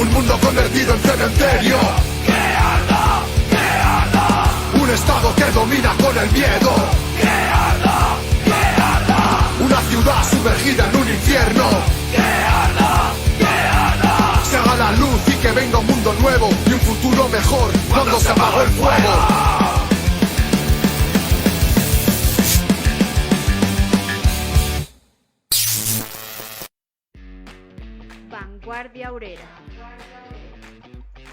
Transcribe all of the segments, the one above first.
Un mundo convertido en cementerio. ¡Que arda! ¡Que arda! Un estado que domina con el miedo. ¡Que arda! ¡Que arda! Una ciudad sumergida en un infierno. ¡Que arda! ¡Que arda! Se haga la luz y que venga un mundo nuevo y un futuro mejor cuando se apagó el fuego. Vanguardia Obrera.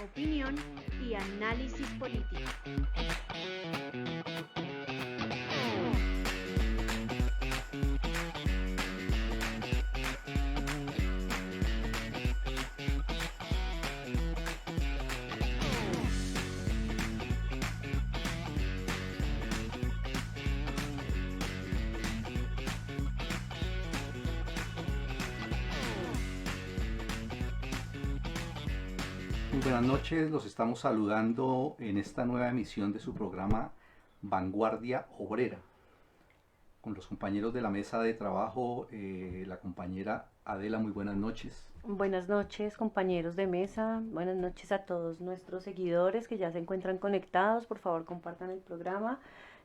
Opinión y análisis político. Buenas noches, los estamos saludando en esta nueva emisión de su programa Vanguardia Obrera, con los compañeros de la mesa de trabajo, la compañera Adela, muy buenas noches. Buenas noches, compañeros de mesa, buenas noches a todos nuestros seguidores que ya se encuentran conectados, por favor compartan el programa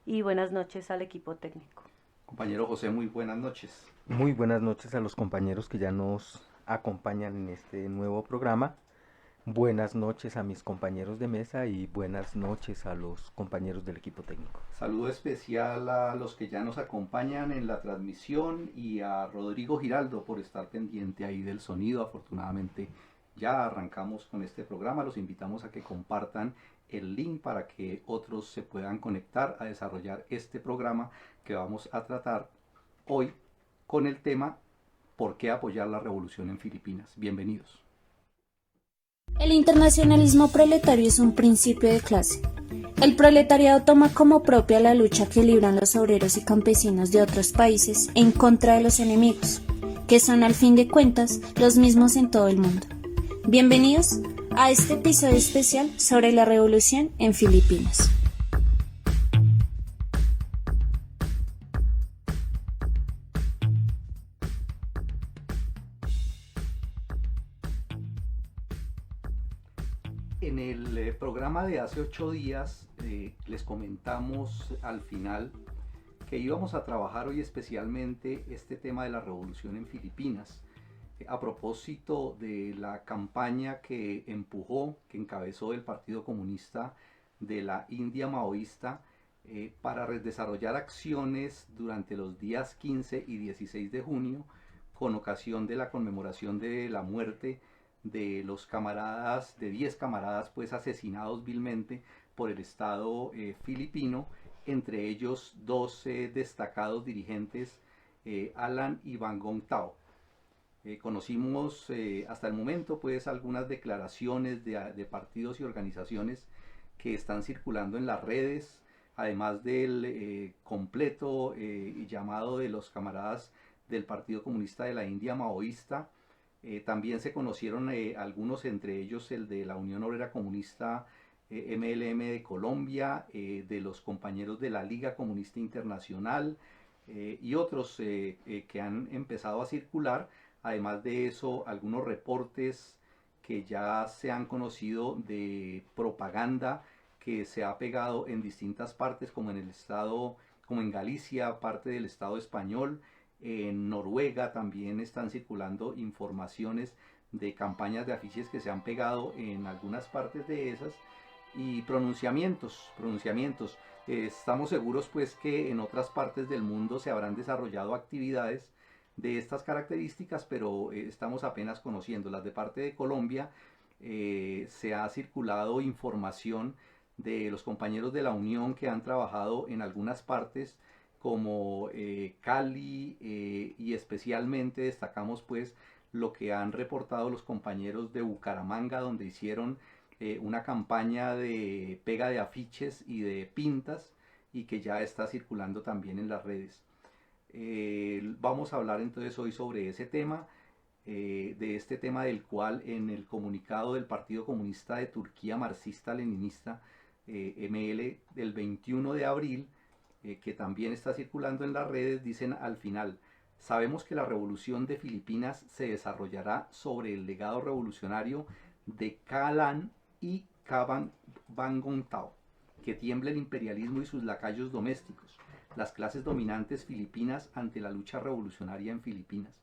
y buenas noches al equipo técnico. Compañero José, muy buenas noches. Muy buenas noches a los compañeros que ya nos acompañan en este nuevo programa. Buenas noches a mis compañeros de mesa y buenas noches a los compañeros del equipo técnico. Saludo especial a los que ya nos acompañan en la transmisión y a Rodrigo Giraldo por estar pendiente ahí del sonido. Afortunadamente ya arrancamos con este programa. Los invitamos a que compartan el link para que otros se puedan conectar a desarrollar este programa que vamos a tratar hoy con el tema ¿Por qué apoyar la revolución en Filipinas? Bienvenidos. El internacionalismo proletario es un principio de clase. El proletariado toma como propia la lucha que libran los obreros y campesinos de otros países en contra de los enemigos, que son al fin de cuentas los mismos en todo el mundo. Bienvenidos a este episodio especial sobre la revolución en Filipinas. En el programa de hace 8 días les comentamos al final que íbamos a trabajar hoy especialmente este tema de la revolución en Filipinas, a propósito de la campaña que que encabezó el Partido Comunista de la India maoísta para desarrollar acciones durante los días 15 y 16 de junio con ocasión de la conmemoración de la muerte de los camaradas, de 10 camaradas pues asesinados vilmente por el Estado filipino, entre ellos 12 destacados dirigentes, Alan y Van Gong Tao. Conocimos hasta el momento pues algunas declaraciones de partidos y organizaciones que están circulando en las redes, además del completo llamado de los camaradas del Partido Comunista de la India maoísta. También se conocieron algunos, entre ellos el de la Unión Obrera Comunista MLM de Colombia, de los compañeros de la Liga Comunista Internacional y otros que han empezado a circular. Además de eso, algunos reportes que ya se han conocido de propaganda que se ha pegado en distintas partes, como en el estado, como en Galicia, parte del Estado español. En Noruega también están circulando informaciones de campañas de afiches que se han pegado en algunas partes de esas y pronunciamientos. Estamos seguros pues que en otras partes del mundo se habrán desarrollado actividades de estas características, pero estamos apenas conociéndolas. De parte de Colombia se ha circulado información de los compañeros de la Unión que han trabajado en algunas partes como Cali y especialmente destacamos pues lo que han reportado los compañeros de Bucaramanga, donde hicieron una campaña de pega de afiches y de pintas y que ya está circulando también en las redes. Vamos a hablar entonces hoy sobre ese tema, de este tema del cual en el comunicado del Partido Comunista de Turquía Marxista-Leninista ML del 21 de abril, que también está circulando en las redes, dicen al final: sabemos que la revolución de Filipinas se desarrollará sobre el legado revolucionario de Calan y Cabangontao, que tiembla el imperialismo y sus lacayos domésticos, las clases dominantes filipinas ante la lucha revolucionaria en Filipinas.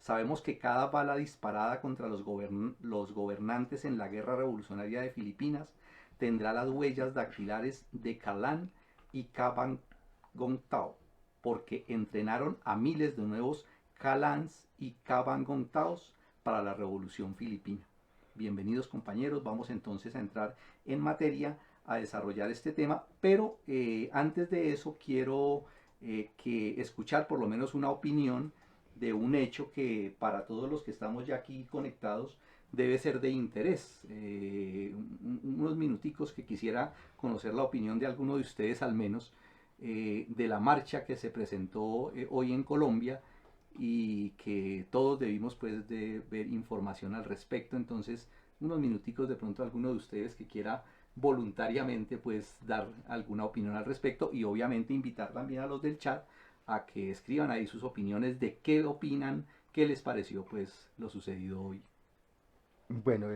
Sabemos que cada bala disparada contra los gobernantes en la guerra revolucionaria de Filipinas tendrá las huellas dactilares de Calan y Cabangontao, porque entrenaron a miles de nuevos Calans y Cabangontaos para la revolución filipina. Bienvenidos compañeros, vamos entonces a entrar en materia, a desarrollar este tema, pero antes de eso quiero que escuchar por lo menos una opinión de un hecho que para todos los que estamos ya aquí conectados debe ser de interés. Unos minuticos que quisiera conocer la opinión de alguno de ustedes al menos de la marcha que se presentó hoy en Colombia y que todos debimos pues de ver información al respecto. Entonces unos minuticos de pronto alguno de ustedes que quiera voluntariamente pues dar alguna opinión al respecto, y obviamente invitar también a los del chat a que escriban ahí sus opiniones de qué opinan, qué les pareció pues lo sucedido hoy. Bueno,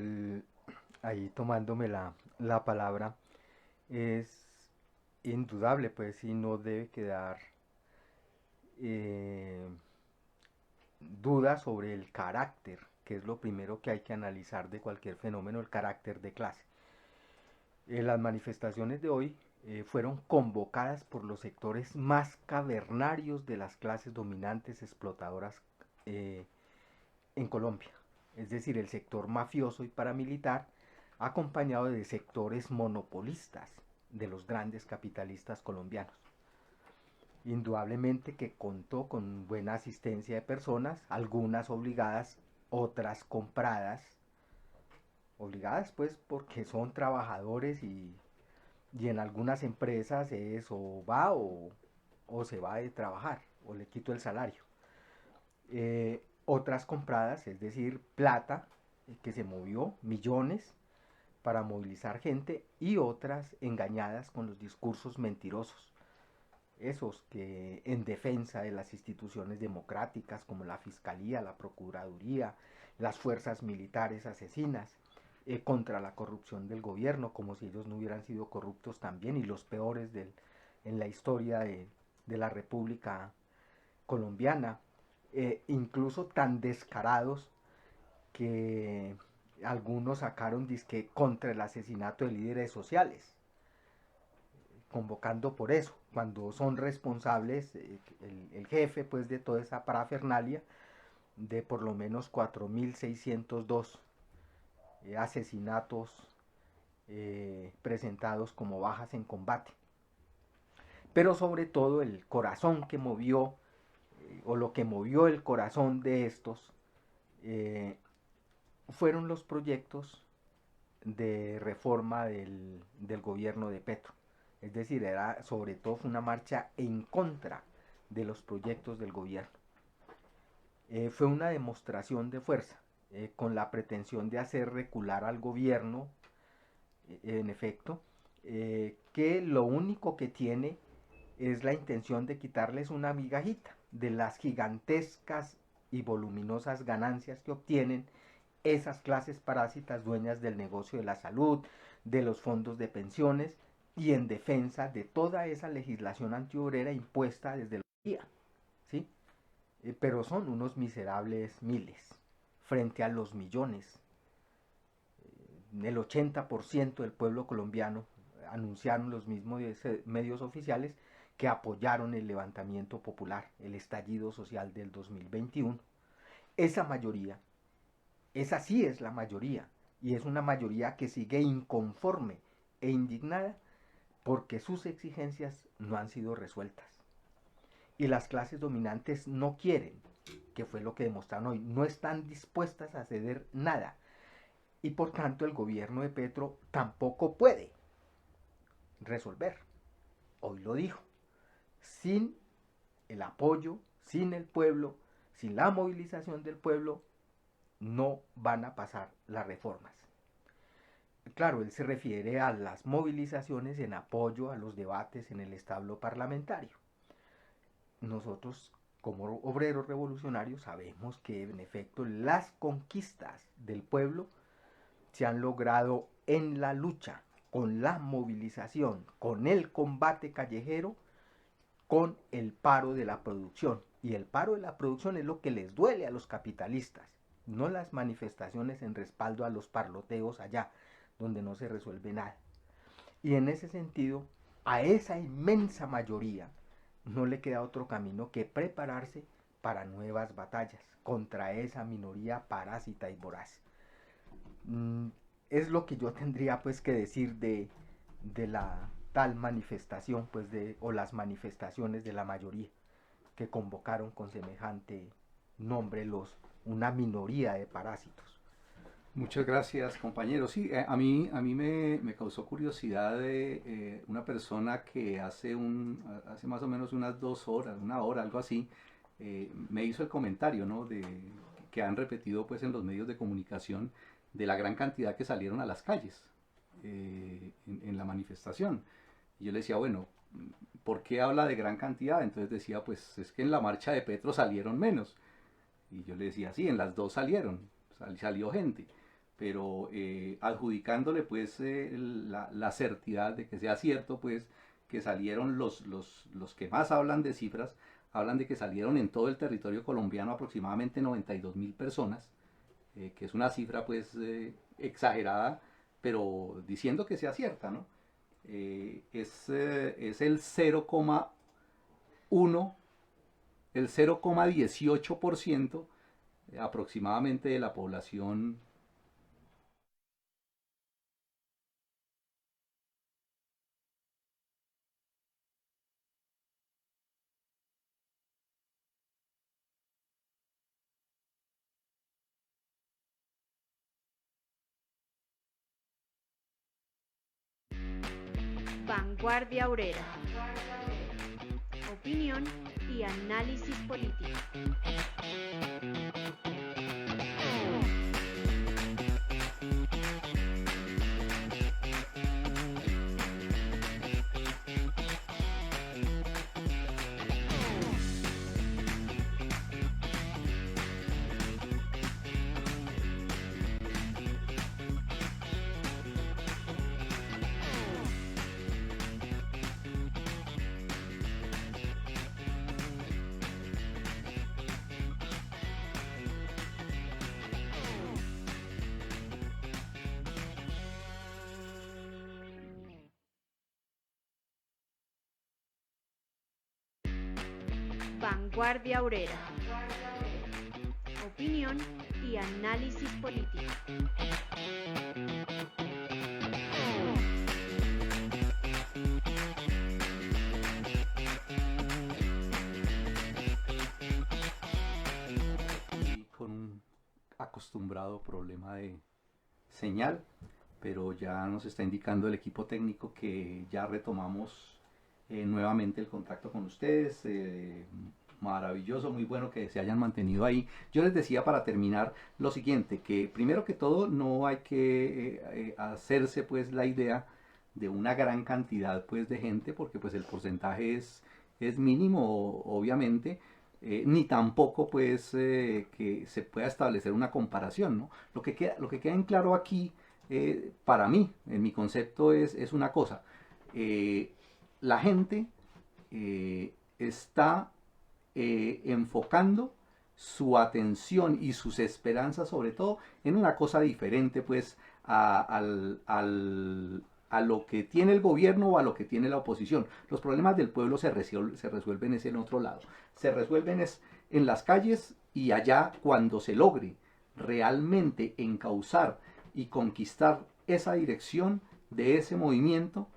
ahí tomándome la palabra, es indudable pues y no debe quedar duda sobre el carácter, que es lo primero que hay que analizar de cualquier fenómeno, el carácter de clase. Las manifestaciones de hoy fueron convocadas por los sectores más cavernarios de las clases dominantes explotadoras en Colombia, es decir, el sector mafioso y paramilitar, acompañado de sectores monopolistas de los grandes capitalistas colombianos. Indudablemente que contó con buena asistencia de personas, algunas obligadas, otras compradas, obligadas pues porque son trabajadores y en algunas empresas es o va o se va de trabajar o le quito el salario. Otras compradas, es decir, plata que se movió, millones para movilizar gente, y otras engañadas con los discursos mentirosos, esos que en defensa de las instituciones democráticas como la Fiscalía, la Procuraduría, las fuerzas militares asesinas, contra la corrupción del gobierno, como si ellos no hubieran sido corruptos también, y los peores en la historia de la República Colombiana, incluso tan descarados que algunos sacaron disque contra el asesinato de líderes sociales, convocando por eso, cuando son responsables el jefe pues de toda esa parafernalia de por lo menos 4.602 asesinatos presentados como bajas en combate. Pero sobre todo el corazón que movió, o lo que movió el corazón de estos, fueron los proyectos de reforma del gobierno de Petro. Es decir, sobre todo fue una marcha en contra de los proyectos del gobierno. Fue una demostración de fuerza, con la pretensión de hacer recular al gobierno, en efecto, que lo único que tiene es la intención de quitarles una migajita de las gigantescas y voluminosas ganancias que obtienen esas clases parásitas dueñas del negocio de la salud, de los fondos de pensiones, y en defensa de toda esa legislación antiobrera impuesta desde la día, ¿sí? Pero son unos miserables miles frente a los millones. El 80% del pueblo colombiano, anunciaron los mismos medios oficiales, que apoyaron el levantamiento popular, el estallido social del 2021. Esa mayoría, esa sí es la mayoría, y es una mayoría que sigue inconforme e indignada porque sus exigencias no han sido resueltas. Y las clases dominantes no quieren, que fue lo que demostraron hoy, no están dispuestas a ceder nada. Y por tanto el gobierno de Petro tampoco puede resolver. Hoy lo dijo. Sin el apoyo, sin el pueblo, sin la movilización del pueblo, no van a pasar las reformas. Claro, él se refiere a las movilizaciones en apoyo a los debates en el establo parlamentario. Nosotros, como obreros revolucionarios, sabemos que en efecto las conquistas del pueblo se han logrado en la lucha, con la movilización, con el combate callejero, con el paro de la producción. Y el paro de la producción es lo que les duele a los capitalistas, no las manifestaciones en respaldo a los parloteos allá, donde no se resuelve nada. Y en ese sentido, a esa inmensa mayoría no le queda otro camino que prepararse para nuevas batallas contra esa minoría parásita y voraz. Es lo que yo tendría pues que decir de la tal manifestación pues o las manifestaciones de la mayoría que convocaron con semejante nombre una minoría de parásitos. Muchas gracias, compañero. Sí, a mí me causó curiosidad de una persona que hace más o menos unas 2 horas, 1 hora, algo así, me hizo el comentario, ¿no? Que han repetido pues en los medios de comunicación de la gran cantidad que salieron a las calles en la manifestación. Y yo le decía, bueno, ¿por qué habla de gran cantidad? Entonces decía, pues es que en la marcha de Petro salieron menos. Y yo le decía, sí, en las 2 salió gente. Pero adjudicándole pues la certidad de que sea cierto pues que salieron los que más hablan de cifras, hablan de que salieron en todo el territorio colombiano aproximadamente 92.000 personas, que es una cifra pues exagerada, pero diciendo que sea cierta, ¿no? Es el 0,1, el 0,18% aproximadamente de la población. Vanguardia Obrera. Opinión y análisis político. Vanguardia Obrera. Opinión y análisis político. Y con un acostumbrado problema de señal, pero ya nos está indicando el equipo técnico que ya retomamos nuevamente el contacto con ustedes. Maravilloso, muy bueno que se hayan mantenido ahí. Yo les decía para terminar lo siguiente, que primero que todo no hay que hacerse pues la idea de una gran cantidad pues de gente, porque pues el porcentaje es mínimo obviamente, ni tampoco pues que se pueda establecer una comparación, ¿no? Lo que queda en claro aquí para mí, en mi concepto es una cosa. La gente está enfocando su atención y sus esperanzas sobre todo en una cosa diferente pues a lo que tiene el gobierno o a lo que tiene la oposición. Los problemas del pueblo se resuelven en otro lado, se resuelven en las calles, y allá cuando se logre realmente encauzar y conquistar esa dirección de ese movimiento,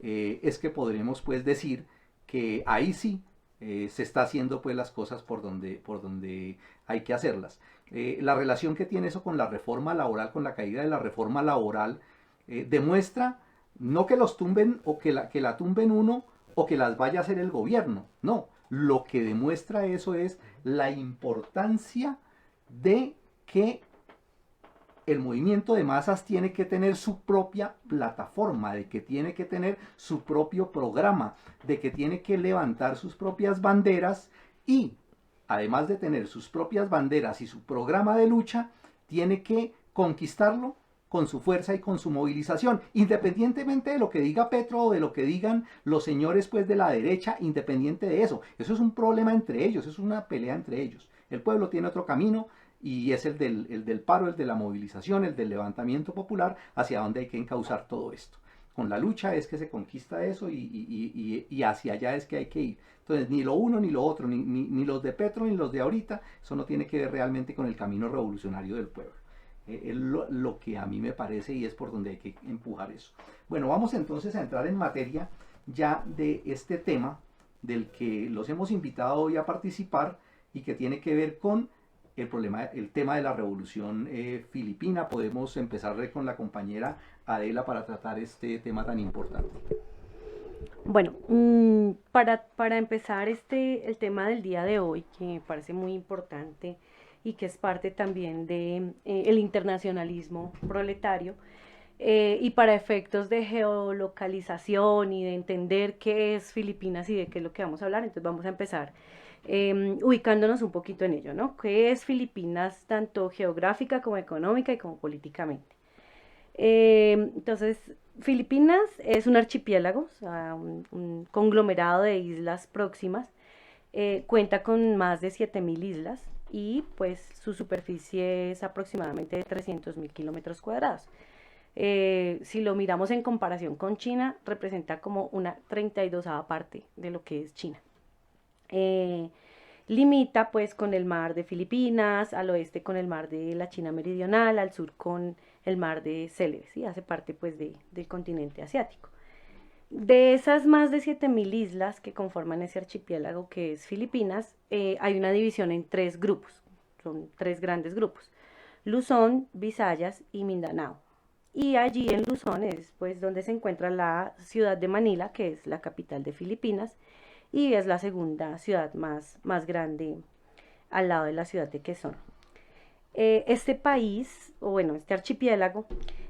es que podremos pues decir que ahí sí se está haciendo pues las cosas por donde hay que hacerlas. La relación que tiene eso con la reforma laboral, con la caída de la reforma laboral, demuestra no que los tumben o que la tumben uno o que las vaya a hacer el gobierno, no, lo que demuestra eso es la importancia de que el movimiento de masas tiene que tener su propia plataforma, de que tiene que tener su propio programa, de que tiene que levantar sus propias banderas, y además de tener sus propias banderas y su programa de lucha, tiene que conquistarlo con su fuerza y con su movilización, independientemente de lo que diga Petro o de lo que digan los señores pues de la derecha, independiente de eso. Eso es un problema entre ellos, es una pelea entre ellos. El pueblo tiene otro camino y es el del paro, el de la movilización, el del levantamiento popular, hacia donde hay que encauzar todo esto. Con la lucha es que se conquista eso y hacia allá es que hay que ir. Entonces, ni lo uno ni lo otro, ni los de Petro ni los de ahorita, eso no tiene que ver realmente con el camino revolucionario del pueblo. Es lo que a mí me parece y es por donde hay que empujar eso. Bueno, vamos entonces a entrar en materia ya de este tema del que los hemos invitado hoy a participar y que tiene que ver con el tema de la revolución filipina. Podemos empezar con la compañera Adela para tratar este tema tan importante. Bueno, para empezar el tema del día de hoy, que me parece muy importante y que es parte también de el internacionalismo proletario, y para efectos de geolocalización y de entender qué es Filipinas y de qué es lo que vamos a hablar, entonces vamos a empezar ubicándonos un poquito en ello, ¿no? ¿Qué es Filipinas tanto geográfica como económica y como políticamente? Entonces, Filipinas es un archipiélago, o sea, un conglomerado de islas próximas, cuenta con más de 7.000 islas y pues su superficie es aproximadamente de 300.000 kilómetros cuadrados. Si lo miramos en comparación con China, representa como una 32ª parte de lo que es China. Limita pues con el mar de Filipinas, al oeste con el mar de la China Meridional, al sur con el mar de Célebes, ¿sí? Hace parte pues del continente asiático. De esas más de 7.000 islas que conforman ese archipiélago que es Filipinas, hay una división en 3 grupos, son 3 grandes grupos: Luzón, Visayas y Mindanao. Y allí en Luzón es pues donde se encuentra la ciudad de Manila, que es la capital de Filipinas, y es la segunda ciudad más grande al lado de la ciudad de Quezón. Este país, o bueno, este archipiélago,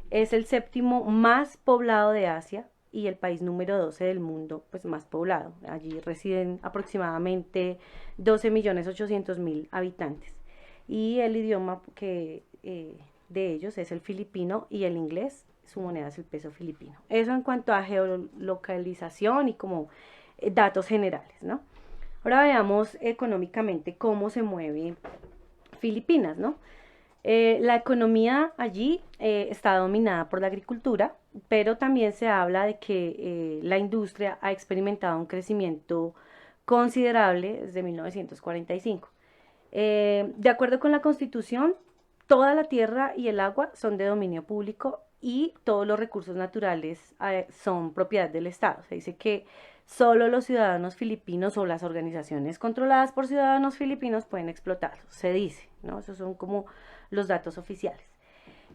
es el 7º más poblado de Asia y el país número 12 del mundo, pues más poblado. Allí residen aproximadamente 12.800.000 habitantes. Y el idioma de ellos es el filipino y el inglés, su moneda es el peso filipino. Eso en cuanto a geolocalización y como datos generales, ¿no? Ahora veamos económicamente cómo se mueve Filipinas, ¿no? La economía allí está dominada por la agricultura, pero también se habla de que la industria ha experimentado un crecimiento considerable desde 1945. De acuerdo con la Constitución, toda la tierra y el agua son de dominio público y todos los recursos naturales son propiedad del Estado. Se dice que solo los ciudadanos filipinos o las organizaciones controladas por ciudadanos filipinos pueden explotarlos, se dice, ¿no? Esos son como los datos oficiales.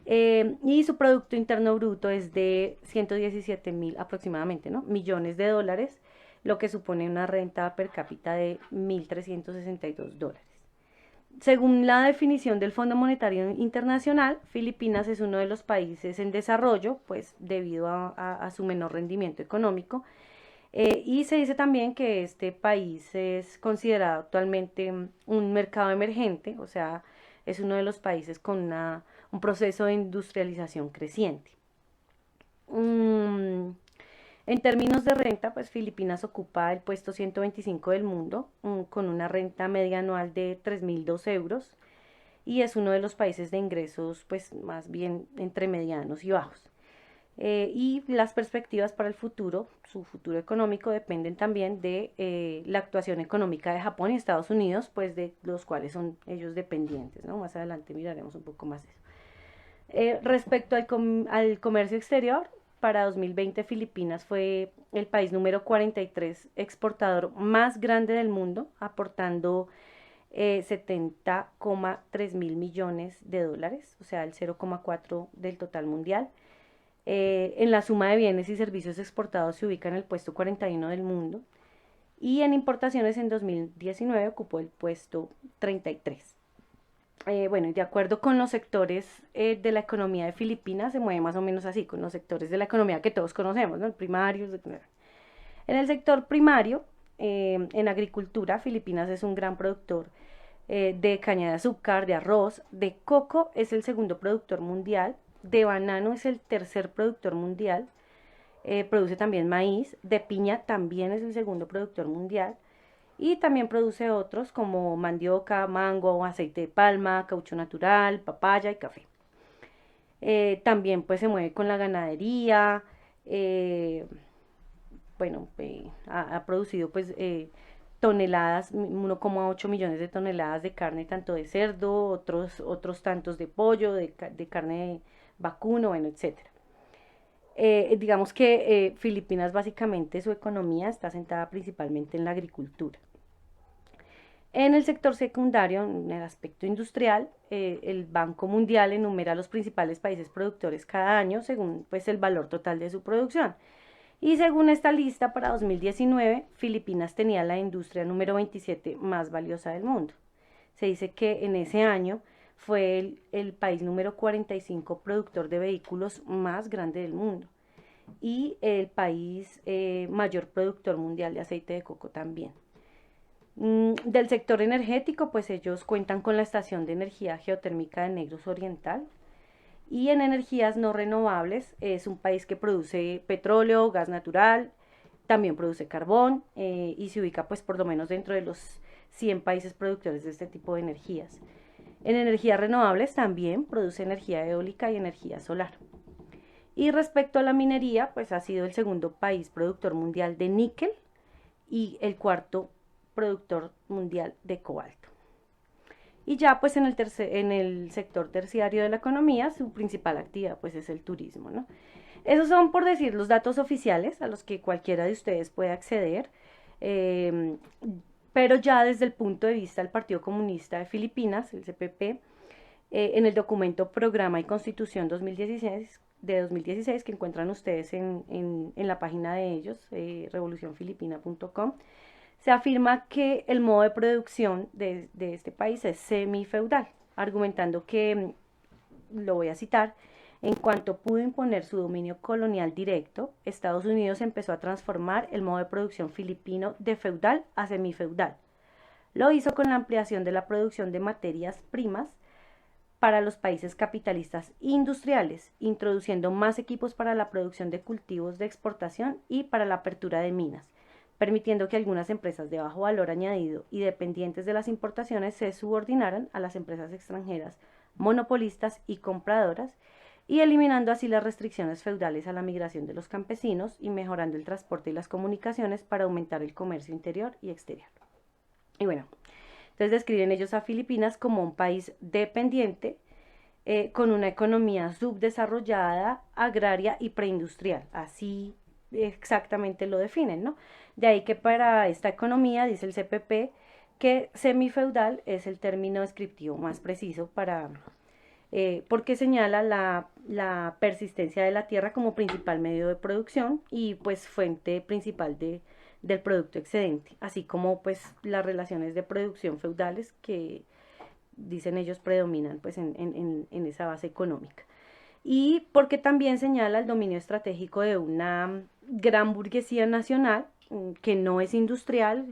Y su Producto Interno Bruto es de 117.000 aproximadamente, ¿no?, millones de dólares, lo que supone una renta per cápita de $1.362. Según la definición del Fondo Monetario Internacional, Filipinas es uno de los países en desarrollo, pues debido a su menor rendimiento económico. Y se dice también que este país es considerado actualmente un mercado emergente, o sea, es uno de los países con un proceso de industrialización creciente. En términos de renta, pues Filipinas ocupa el puesto 125 del mundo, con una renta media anual de 3.002 euros, y es uno de los países de ingresos pues más bien entre medianos y bajos. Y las perspectivas para el futuro, su futuro económico, dependen también de la actuación económica de Japón y Estados Unidos, pues de los cuales son ellos dependientes, ¿no? Más adelante miraremos un poco más eso. Respecto al comercio exterior, para 2020 Filipinas fue el país número 43 exportador más grande del mundo, aportando 70,3 mil millones de dólares, o sea, el 0,4 del total mundial. En la suma de bienes y servicios exportados se ubica en el puesto 41 del mundo, y en importaciones en 2019 ocupó el puesto 33. Bueno, y de acuerdo con los sectores de la economía de Filipinas, se mueve más o menos así, con los sectores de la economía que todos conocemos, ¿no? El primario, en el sector primario, en agricultura, Filipinas es un gran productor de caña de azúcar, de arroz, de coco, es el segundo productor mundial, De banano es el tercer productor mundial, produce también maíz, de piña también es el segundo productor mundial, y también produce otros como mandioca, mango, aceite de palma, caucho natural, papaya y café. También pues se mueve con la ganadería, bueno, ha producido pues toneladas, 1,8 millones de toneladas de carne, tanto de cerdo, otros tantos de pollo, de carne vacuno, bueno, etcétera. Digamos que Filipinas básicamente su economía está sentada principalmente en la agricultura. En el sector secundario, en el aspecto industrial, el Banco Mundial enumera los principales países productores cada año según pues, el valor total de su producción. Y según esta lista, para 2019, Filipinas tenía la industria número 27 más valiosa del mundo. Se dice que en ese año fue el país número 45 productor de vehículos más grande del mundo y el país mayor productor mundial de aceite de coco también. Del sector energético, pues ellos cuentan con la estación de energía geotérmica de Negros Oriental. Y en energías no renovables es un país que produce petróleo, gas natural, también produce carbón y se ubica pues por lo menos dentro de los 100 países productores de este tipo de energías. En energías renovables también produce energía eólica y energía solar. Y respecto a la minería, pues ha sido el segundo país productor mundial de níquel y el cuarto productor mundial de cobalto. Y ya pues en el sector terciario de la economía, su principal actividad pues es el turismo, ¿no? Esos son, por decir, los datos oficiales a los que cualquiera de ustedes puede acceder, pero ya desde el punto de vista del Partido Comunista de Filipinas, el CPP, en el documento Programa y Constitución 2016, que encuentran ustedes en la página de ellos, revolucionfilipina.com, se afirma que el modo de producción de este país es semifeudal, argumentando que, lo voy a citar, en cuanto pudo imponer su dominio colonial directo, Estados Unidos empezó a transformar el modo de producción filipino de feudal a semifeudal. Lo hizo con la ampliación de la producción de materias primas para los países capitalistas industriales, introduciendo más equipos para la producción de cultivos de exportación y para la apertura de minas, permitiendo que algunas empresas de bajo valor añadido y dependientes de las importaciones se subordinaran a las empresas extranjeras monopolistas y compradoras, y eliminando así las restricciones feudales a la migración de los campesinos y mejorando el transporte y las comunicaciones para aumentar el comercio interior y exterior. Y bueno, entonces describen ellos a Filipinas como un país dependiente, con una economía subdesarrollada, agraria y preindustrial, así exactamente lo definen, ¿no? De ahí que para esta economía, dice el CPP, que semifeudal es el término descriptivo más preciso porque señala la persistencia de la tierra como principal medio de producción y pues fuente principal del producto excedente, así como pues las relaciones de producción feudales que dicen ellos predominan pues en esa base económica. Y porque también señala el dominio estratégico de una gran burguesía nacional que no es industrial,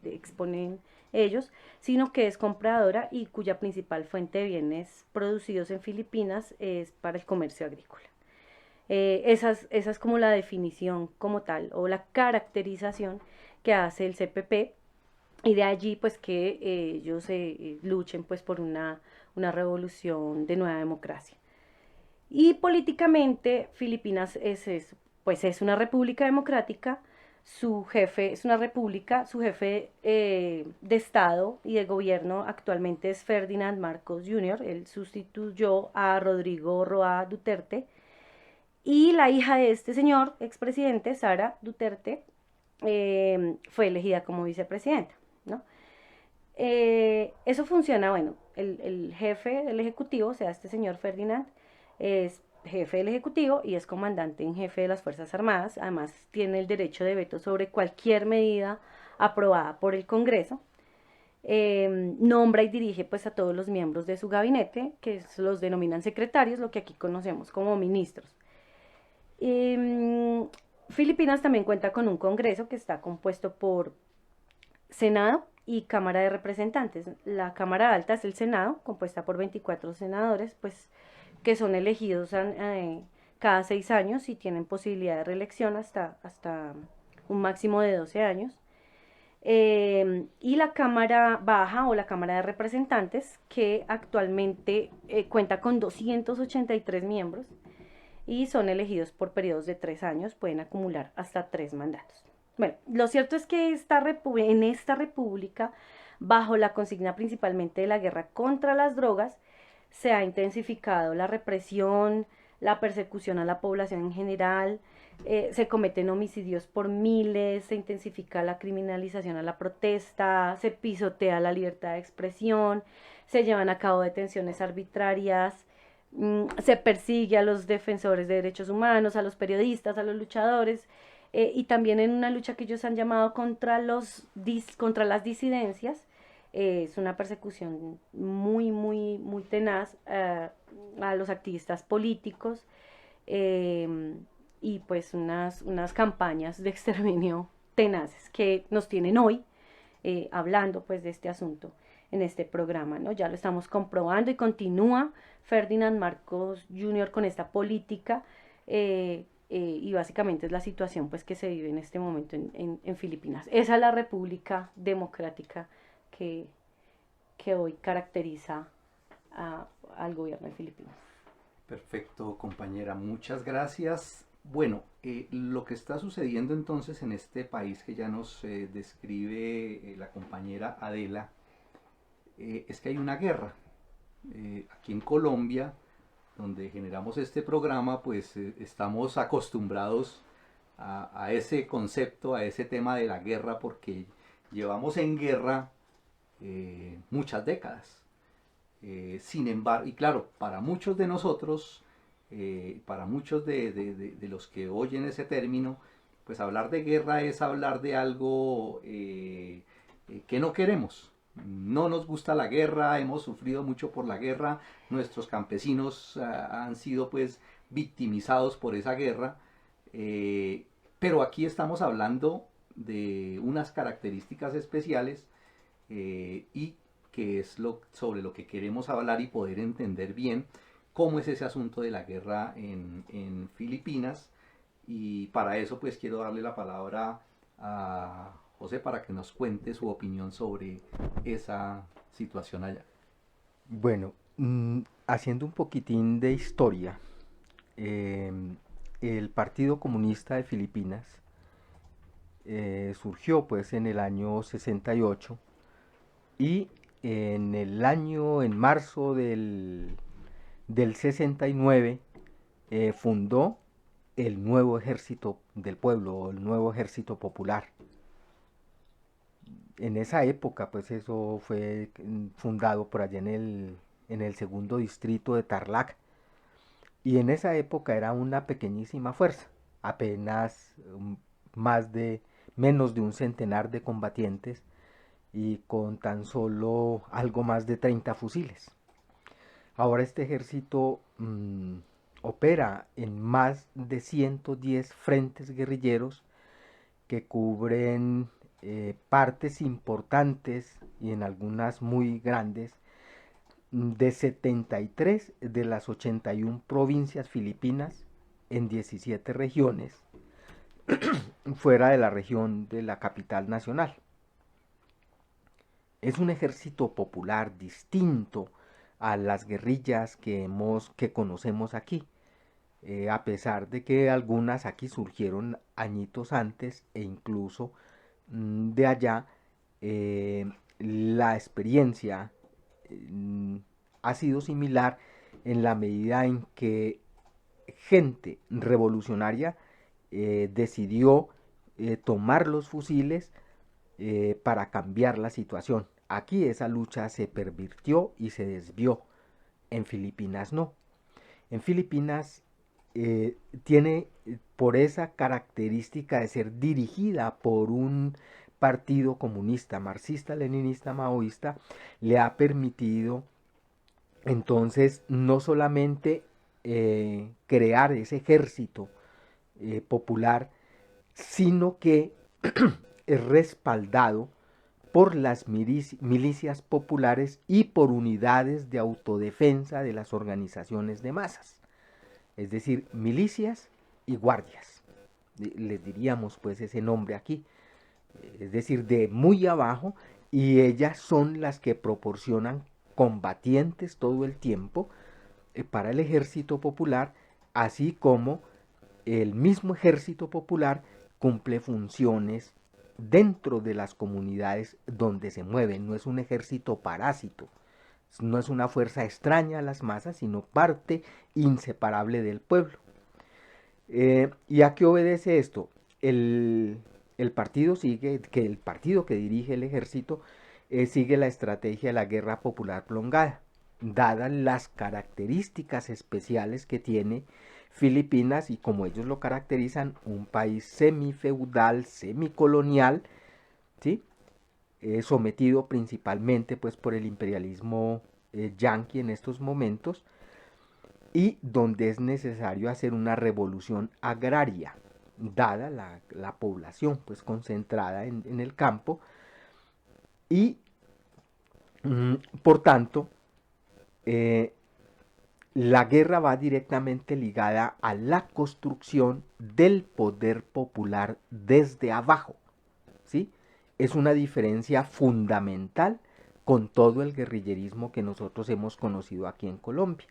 exponen ellos, sino que es compradora y cuya principal fuente de bienes producidos en Filipinas es para el comercio agrícola. Esa es como la definición como tal o la caracterización que hace el CPP, y de allí pues que ellos luchen pues por una revolución de nueva democracia. Y políticamente Filipinas pues es una república democrática, su jefe es una república, su jefe de Estado y de gobierno actualmente es Ferdinand Marcos Jr., él sustituyó a Rodrigo Roa Duterte, y la hija de este señor, expresidente, Sara Duterte, fue elegida como vicepresidenta, ¿no? Eso funciona, bueno, el jefe del ejecutivo, o sea, este señor Ferdinand, es jefe del ejecutivo y es comandante en jefe de las Fuerzas Armadas. Además tiene el derecho de veto sobre cualquier medida aprobada por el Congreso. Nombra y dirige pues a todos los miembros de su gabinete, que los denominan secretarios, lo que aquí conocemos como ministros. Filipinas también cuenta con un Congreso que está compuesto por Senado y Cámara de Representantes. La Cámara Alta es el Senado, compuesta por 24 senadores, pues que son elegidos cada 6 años y tienen posibilidad de reelección hasta un máximo de 12 años. Y la Cámara Baja o la Cámara de Representantes, que actualmente cuenta con 283 miembros y son elegidos por periodos de 3 años, pueden acumular hasta 3 mandatos. Bueno, lo cierto es que en esta república, bajo la consigna principalmente de la guerra contra las drogas, se ha intensificado la represión, la persecución a la población en general, se cometen homicidios por miles, se intensifica la criminalización a la protesta, se pisotea la libertad de expresión, se llevan a cabo detenciones arbitrarias, se persigue a los defensores de derechos humanos, a los periodistas, a los luchadores, y también en una lucha que ellos han llamado contra las disidencias. Es una persecución muy, muy, muy tenaz a los activistas políticos, y pues unas campañas de exterminio tenaces que nos tienen hoy hablando pues de este asunto en este programa, ¿no? Ya lo estamos comprobando y continúa Ferdinand Marcos Jr. con esta política, y básicamente es la situación pues que se vive en este momento en Filipinas. Esa es la República Democrática que hoy caracteriza al gobierno de Filipinas. Perfecto, compañera, muchas gracias. Bueno, lo que está sucediendo entonces en este país que ya nos describe la compañera Adela, es que hay una guerra. Aquí en Colombia, donde generamos este programa, pues estamos acostumbrados a ese concepto, a ese tema de la guerra, porque llevamos en guerra muchas décadas. Sin embargo, y claro, para muchos de nosotros, para muchos de los que oyen ese término, pues hablar de guerra es hablar de algo que no queremos. No nos gusta la guerra, hemos sufrido mucho por la guerra, nuestros campesinos han sido pues victimizados por esa guerra, pero aquí estamos hablando de unas características especiales, y que es sobre lo que queremos hablar y poder entender bien cómo es ese asunto de la guerra en Filipinas. Y para eso pues quiero darle la palabra a José para que nos cuente su opinión sobre esa situación allá. Bueno, haciendo un poquitín de historia, el Partido Comunista de Filipinas surgió pues en el año 68 y en marzo del 69 fundó el nuevo ejército del pueblo, el nuevo ejército popular. En esa época, pues eso fue fundado por allá en el segundo distrito de Tarlac. Y en esa época era una pequeñísima fuerza, apenas menos de un centenar de combatientes y con tan solo algo más de 30 fusiles. Ahora este ejército opera en más de 110 frentes guerrilleros que cubren partes importantes y en algunas muy grandes de 73 de las 81 provincias filipinas en 17 regiones fuera de la región de la capital nacional. Es un ejército popular distinto a las guerrillas que conocemos aquí, a pesar de que algunas aquí surgieron añitos antes e incluso de allá la experiencia ha sido similar en la medida en que gente revolucionaria decidió tomar los fusiles para cambiar la situación. Aquí esa lucha se pervirtió y se desvió. En Filipinas no. En Filipinas tiene por esa característica de ser dirigida por un partido comunista, marxista, leninista, maoísta, le ha permitido entonces no solamente crear ese ejército popular, sino que es respaldado por las milicias populares y por unidades de autodefensa de las organizaciones de masas, es decir, milicias y guardias, les diríamos pues ese nombre aquí, es decir, de muy abajo, y ellas son las que proporcionan combatientes todo el tiempo para el ejército popular, así como el mismo ejército popular cumple funciones dentro de las comunidades donde se mueven. No es un ejército parásito, no es una fuerza extraña a las masas, sino parte inseparable del pueblo. ¿Y a qué obedece esto? El partido el partido que dirige el ejército sigue la estrategia de la guerra popular prolongada, dadas las características especiales que tiene Filipinas y como ellos lo caracterizan, un país semifeudal, semicolonial, ¿sí? Sometido principalmente pues por el imperialismo yanqui en estos momentos, y donde es necesario hacer una revolución agraria, dada la población pues concentrada en el campo, y por tanto la guerra va directamente ligada a la construcción del poder popular desde abajo, ¿sí? Es una diferencia fundamental con todo el guerrillerismo que nosotros hemos conocido aquí en Colombia.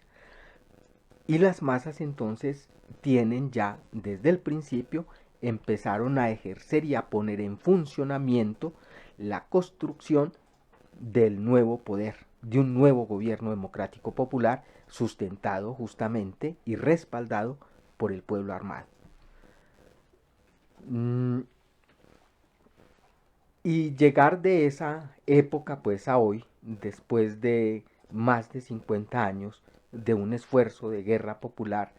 Y las masas entonces tienen ya desde el principio, empezaron a ejercer y a poner en funcionamiento la construcción del nuevo poder, de un nuevo gobierno democrático popular sustentado justamente y respaldado por el pueblo armado. Y llegar de esa época pues a hoy, después de más de 50 años de un esfuerzo de guerra popular,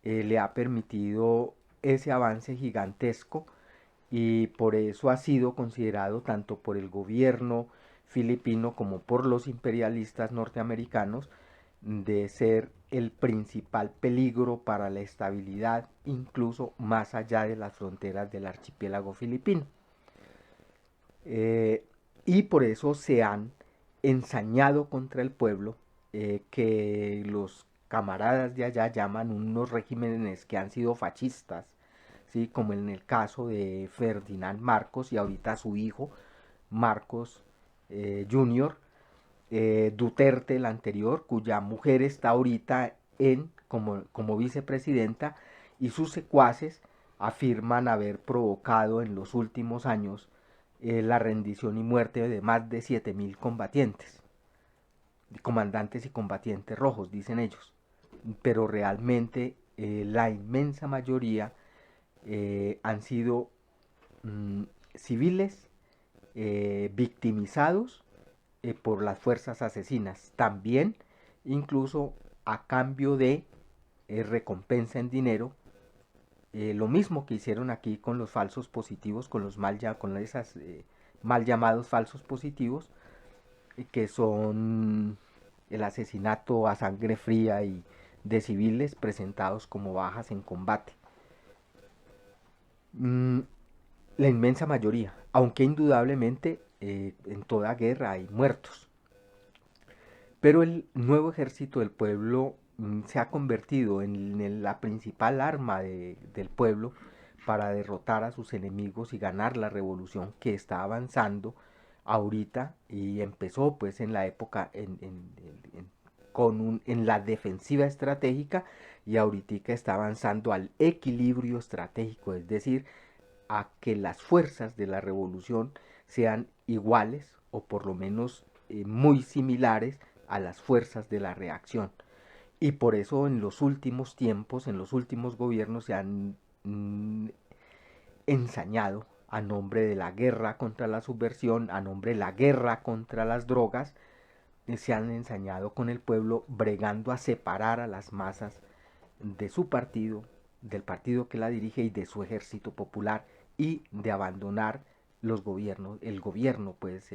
le ha permitido ese avance gigantesco, y por eso ha sido considerado tanto por el gobierno filipino como por los imperialistas norteamericanos de ser el principal peligro para la estabilidad, incluso más allá de las fronteras del archipiélago filipino. Y por eso se han ensañado contra el pueblo, que los camaradas de allá llaman unos regímenes que han sido fascistas, ¿sí? Como en el caso de Ferdinand Marcos y ahorita su hijo Marcos Jr., Duterte el anterior, cuya mujer está ahorita como vicepresidenta, y sus secuaces afirman haber provocado en los últimos años la rendición y muerte de más de 7.000 combatientes, comandantes y combatientes rojos, dicen ellos, pero realmente la inmensa mayoría han sido civiles victimizados por las fuerzas asesinas, también incluso a cambio de recompensa en dinero, lo mismo que hicieron aquí con los falsos positivos, con esas mal llamados falsos positivos, que son el asesinato a sangre fría y de civiles presentados como bajas en combate. La inmensa mayoría, aunque indudablemente en toda guerra hay muertos. Pero el nuevo ejército del pueblo se ha convertido en la principal arma del pueblo para derrotar a sus enemigos y ganar la revolución que está avanzando ahorita, y empezó pues en la época en la defensiva estratégica, y ahorita está avanzando al equilibrio estratégico, es decir, a que las fuerzas de la revolución sean iguales o por lo menos muy similares a las fuerzas de la reacción. Y por eso en los últimos tiempos, en los últimos gobiernos se han ensañado a nombre de la guerra contra la subversión, a nombre de la guerra contra las drogas, se han ensañado con el pueblo, bregando a separar a las masas de su partido, del partido que la dirige y de su ejército popular, y de abandonar los gobiernos, el gobierno, pues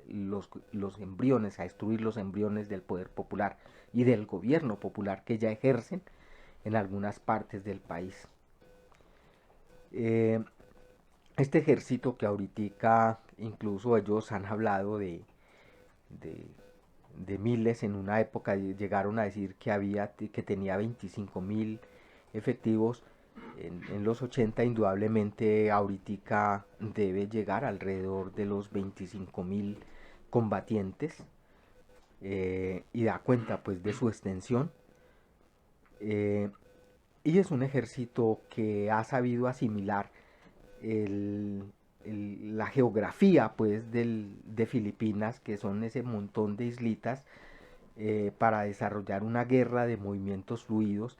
los embriones, a destruir los embriones del poder popular y del gobierno popular que ya ejercen en algunas partes del país. Este ejército que ahorita incluso ellos han hablado de miles. En una época llegaron a decir que tenía 25.000 efectivos. En los 80, indudablemente ahorita debe llegar alrededor de los 25.000 combatientes, y da cuenta pues de su extensión, y es un ejército que ha sabido asimilar la geografía pues de Filipinas, que son ese montón de islitas, para desarrollar una guerra de movimientos fluidos,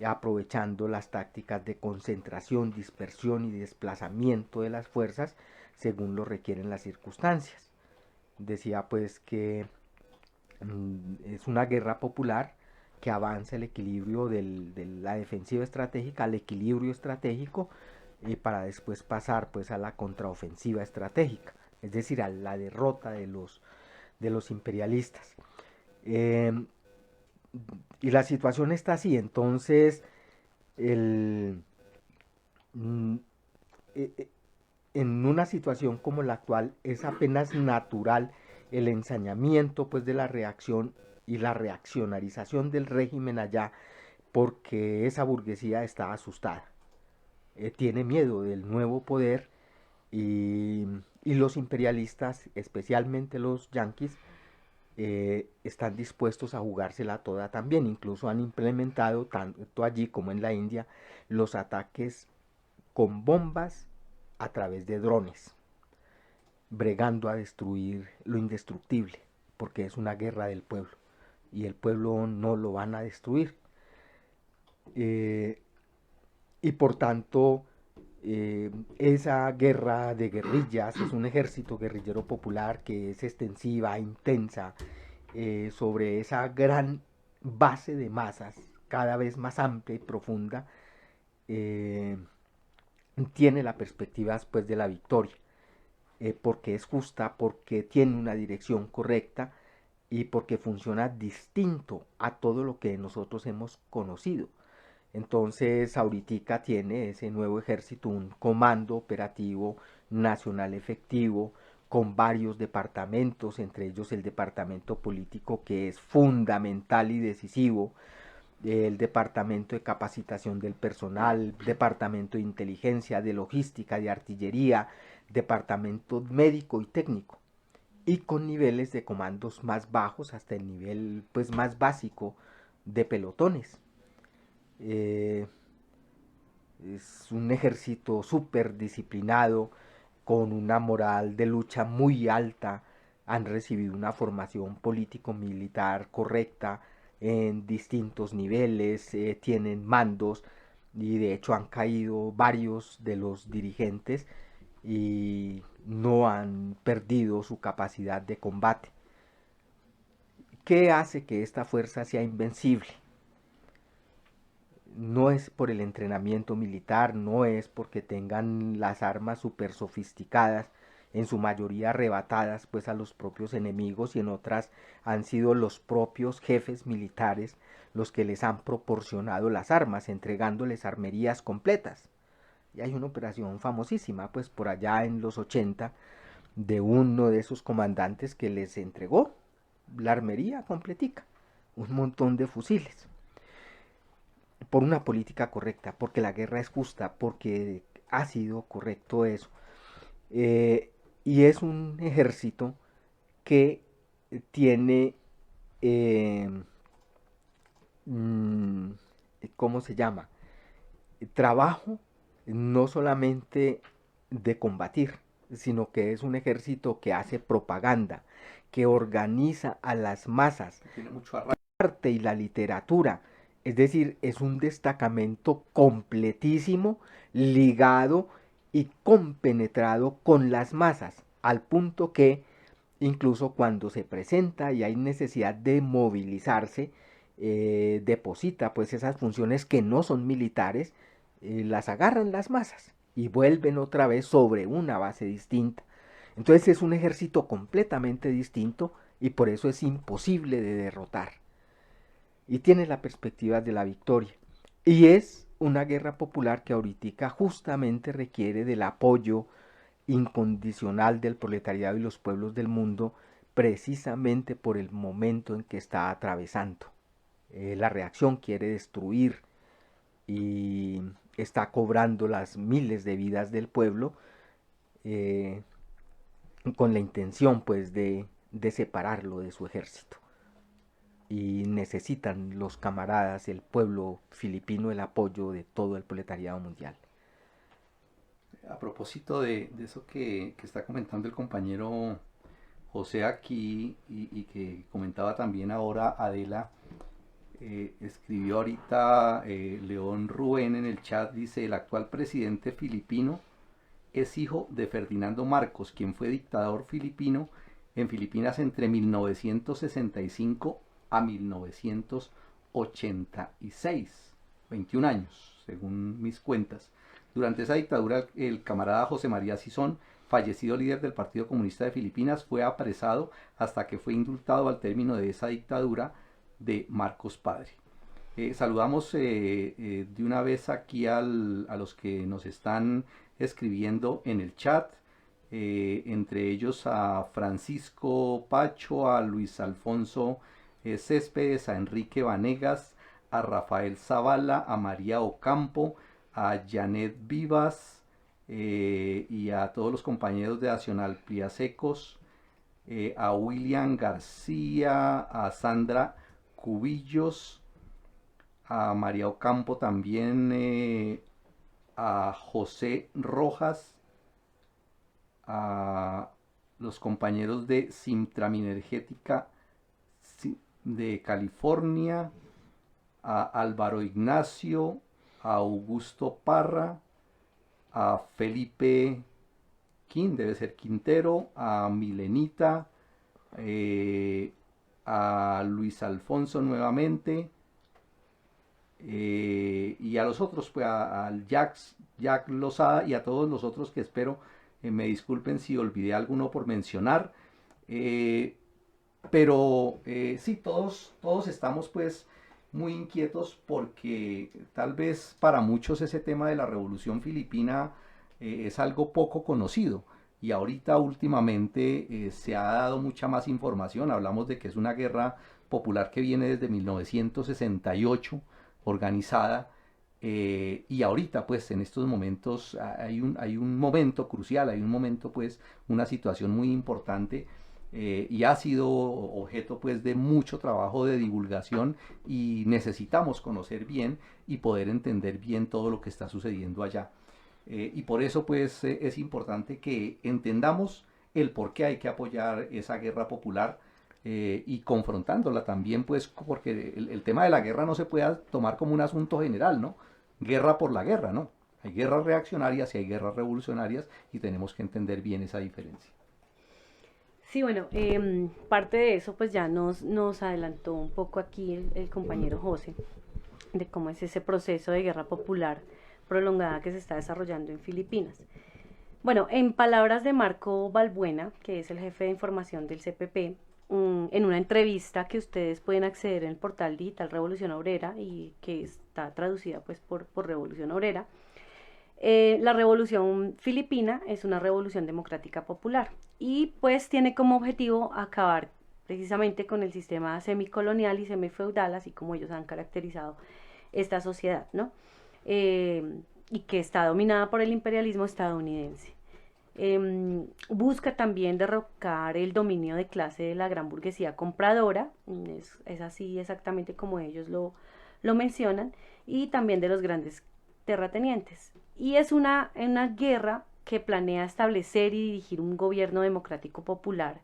aprovechando las tácticas de concentración, dispersión y desplazamiento de las fuerzas según lo requieren las circunstancias. Decía pues que es una guerra popular que avanza el equilibrio de la defensiva estratégica al equilibrio estratégico, para después pasar pues a la contraofensiva estratégica, es decir, a la derrota de los imperialistas. Y la situación está así. Entonces en una situación como la actual es apenas natural el ensañamiento pues de la reacción y la reaccionarización del régimen allá, porque esa burguesía está asustada, tiene miedo del nuevo poder, y los imperialistas, especialmente los yanquis, están dispuestos a jugársela toda también. Incluso han implementado, tanto allí como en la India, los ataques con bombas a través de drones, bregando a destruir lo indestructible, porque es una guerra del pueblo, y el pueblo no lo van a destruir. Y por tanto, esa guerra de guerrillas es un ejército guerrillero popular que es extensiva, intensa, sobre esa gran base de masas, cada vez más amplia y profunda. Tiene la perspectiva pues de la victoria, porque es justa, porque tiene una dirección correcta y porque funciona distinto a todo lo que nosotros hemos conocido. Entonces ahorita tiene ese nuevo ejército un comando operativo nacional efectivo, con varios departamentos, entre ellos el departamento político, que es fundamental y decisivo, el departamento de capacitación del personal, departamento de inteligencia, de logística, de artillería, departamento médico y técnico, y con niveles de comandos más bajos hasta el nivel pues más básico de pelotones. Es un ejército súper disciplinado, con una moral de lucha muy alta. Han recibido una formación político-militar correcta en distintos niveles, tienen mandos, y de hecho han caído varios de los dirigentes y no han perdido su capacidad de combate. ¿Qué hace que esta fuerza sea invencible? No es por el entrenamiento militar, no es porque tengan las armas súper sofisticadas, en su mayoría arrebatadas pues a los propios enemigos, y en otras han sido los propios jefes militares los que les han proporcionado las armas, entregándoles armerías completas. Y hay una operación famosísima pues por allá en los 80 de uno de esos comandantes que les entregó la armería completica, un montón de fusiles, por una política correcta, porque la guerra es justa, porque ha sido correcto eso. Y es un ejército que tiene, ¿cómo se llama? Trabajo no solamente de combatir, sino que es un ejército que hace propaganda, que organiza a las masas, Tiene mucho arte y la literatura. Es decir, es un destacamento completísimo, ligado y compenetrado con las masas, al punto que incluso cuando se presenta y hay necesidad de movilizarse, deposita pues esas funciones que no son militares, las agarran las masas y vuelven otra vez sobre una base distinta. Entonces es un ejército completamente distinto, y por eso es imposible de derrotar. Y tiene la perspectiva de la victoria. Y es una guerra popular que ahorita justamente requiere del apoyo incondicional del proletariado y los pueblos del mundo, precisamente por el momento en que está atravesando. La reacción quiere destruir y está cobrando las miles de vidas del pueblo, con la intención pues de separarlo de su ejército. Y necesitan los camaradas, el pueblo filipino, el apoyo de todo el proletariado mundial. A propósito de eso que está comentando el compañero José aquí y que comentaba también ahora Adela, escribió ahorita León Rubén en el chat, dice: el actual presidente filipino es hijo de Ferdinando Marcos, quien fue dictador filipino en Filipinas entre 1965 a 1986, 21 años, según mis cuentas. Durante esa dictadura, el camarada José María Sison, fallecido líder del Partido Comunista de Filipinas, fue apresado hasta que fue indultado al término de esa dictadura de Marcos Padre. Saludamos de una vez aquí a los que nos están escribiendo en el chat, entre ellos a Francisco Pacho, a Luis Alfonso Céspedes, a Enrique Vanegas, a Rafael Zavala, a María Ocampo, a Janet Vivas y a todos los compañeros de Nacional Priasecos, a William García, a Sandra Cubillos, a María Ocampo también, a José Rojas, a los compañeros de Simtraminergética de California, a Álvaro Ignacio, a Augusto Parra, a Felipe debe ser Quintero, a Milenita, a Luis Alfonso nuevamente, y a los otros, pues al Jack Lozada y a todos los otros que espero me disculpen si olvidé alguno por mencionar, pero sí, todos estamos pues muy inquietos porque tal vez para muchos ese tema de la Revolución Filipina es algo poco conocido, y ahorita últimamente se ha dado mucha más información. Hablamos de que es una guerra popular que viene desde 1968 organizada, y ahorita pues en estos momentos hay un momento crucial, hay un momento pues una situación muy importante, y ha sido objeto pues de mucho trabajo de divulgación, y necesitamos conocer bien y poder entender bien todo lo que está sucediendo allá, y por eso pues es importante que entendamos el por qué hay que apoyar esa guerra popular, y confrontándola también pues, porque el tema de la guerra no se puede tomar como un asunto general, ¿no? Guerra por la guerra, ¿no? Hay guerras reaccionarias y hay guerras revolucionarias, y tenemos que entender bien esa diferencia. Sí, bueno, parte de eso pues ya nos adelantó un poco aquí el compañero José, de cómo es ese proceso de guerra popular prolongada que se está desarrollando en Filipinas. Bueno, en palabras de Marco Balbuena, que es el jefe de información del CPP, en una entrevista que ustedes pueden acceder en el portal digital Revolución Obrera y que está traducida pues por Revolución Obrera, la revolución filipina es una revolución democrática popular y pues tiene como objetivo acabar precisamente con el sistema semicolonial y semifeudal, así como ellos han caracterizado esta sociedad, ¿no? Y que está dominada por el imperialismo estadounidense. Busca también derrocar el dominio de clase de la gran burguesía compradora, es así exactamente como ellos lo mencionan, y también de los grandes terratenientes. Y es una guerra que planea establecer y dirigir un gobierno democrático popular,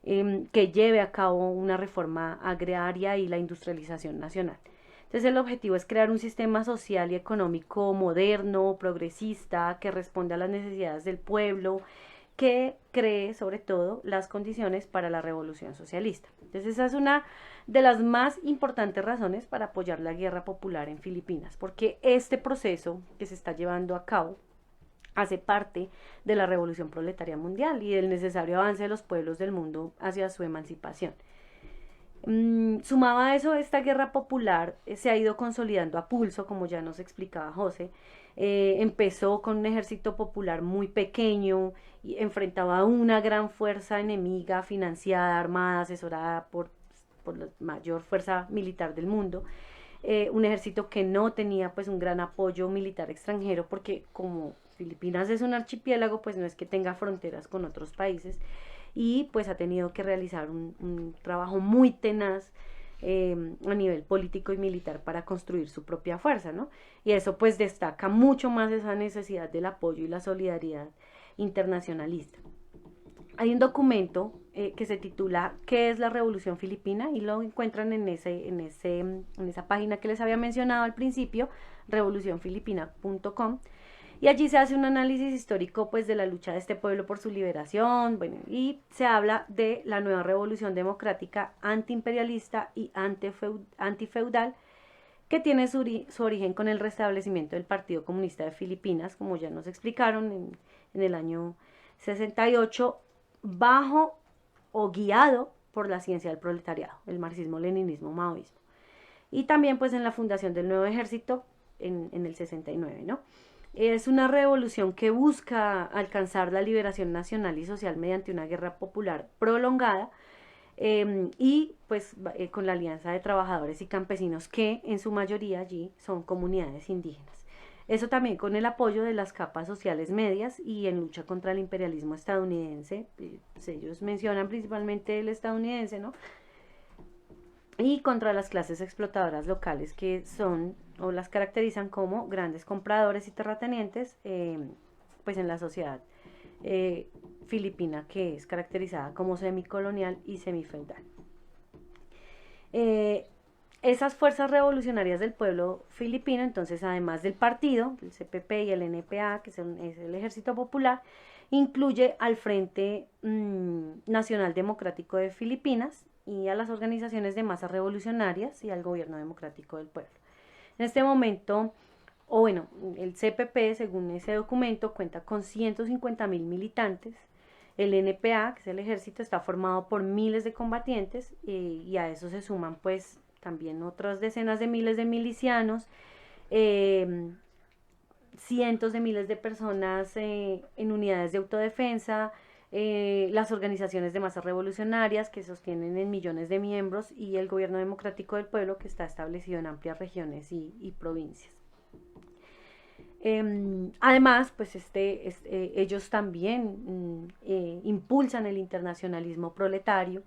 que lleve a cabo una reforma agraria y la industrialización nacional. Entonces el objetivo es crear un sistema social y económico moderno, progresista, que responda a las necesidades del pueblo, que cree sobre todo las condiciones para la revolución socialista. Entonces esa es una de las más importantes razones para apoyar la guerra popular en Filipinas, porque este proceso que se está llevando a cabo hace parte de la revolución proletaria mundial y del necesario avance de los pueblos del mundo hacia su emancipación. Sumado a eso, esta guerra popular se ha ido consolidando a pulso, como ya nos explicaba José. Empezó con un ejército popular muy pequeño y enfrentaba a una gran fuerza enemiga financiada, armada, asesorada por la mayor fuerza militar del mundo. Un ejército que no tenía pues un gran apoyo militar extranjero, porque como Filipinas es un archipiélago, pues no es que tenga fronteras con otros países, y pues ha tenido que realizar un trabajo muy tenaz a nivel político y militar para construir su propia fuerza, ¿no? Y eso pues destaca mucho más esa necesidad del apoyo y la solidaridad internacionalista. Hay un documento que se titula ¿Qué es la Revolución Filipina? Y lo encuentran en esa página que les había mencionado al principio, revolucionfilipina.com. Y allí se hace un análisis histórico pues de la lucha de este pueblo por su liberación, bueno, y se habla de la nueva revolución democrática, antiimperialista y antifeudal, que tiene su origen con el restablecimiento del Partido Comunista de Filipinas, como ya nos explicaron, en el año 68, bajo o guiado por la ciencia del proletariado, el marxismo, leninismo, maoísmo. Y también pues en la fundación del nuevo ejército en el 69, ¿no? Es una revolución que busca alcanzar la liberación nacional y social mediante una guerra popular prolongada y pues con la alianza de trabajadores y campesinos que en su mayoría allí son comunidades indígenas. Eso también con el apoyo de las capas sociales medias y en lucha contra el imperialismo estadounidense. Pues ellos mencionan principalmente el estadounidense, ¿no? Y contra las clases explotadoras locales que son o las caracterizan como grandes compradores y terratenientes pues en la sociedad filipina, que es caracterizada como semicolonial y semifeudal. Esas fuerzas revolucionarias del pueblo filipino, entonces además del partido, el CPP y el NPA, que es el Ejército Popular, incluye al Frente Nacional Democrático de Filipinas y a las organizaciones de masas revolucionarias y al gobierno democrático del pueblo. En este momento, el CPP, según ese documento, cuenta con 150.000 militantes. El NPA, que es el ejército, está formado por miles de combatientes y a eso se suman pues también otras decenas de miles de milicianos, cientos de miles de personas en unidades de autodefensa, las organizaciones de masas revolucionarias que sostienen en millones de miembros y el gobierno democrático del pueblo que está establecido en amplias regiones y provincias. Además, pues ellos también impulsan el internacionalismo proletario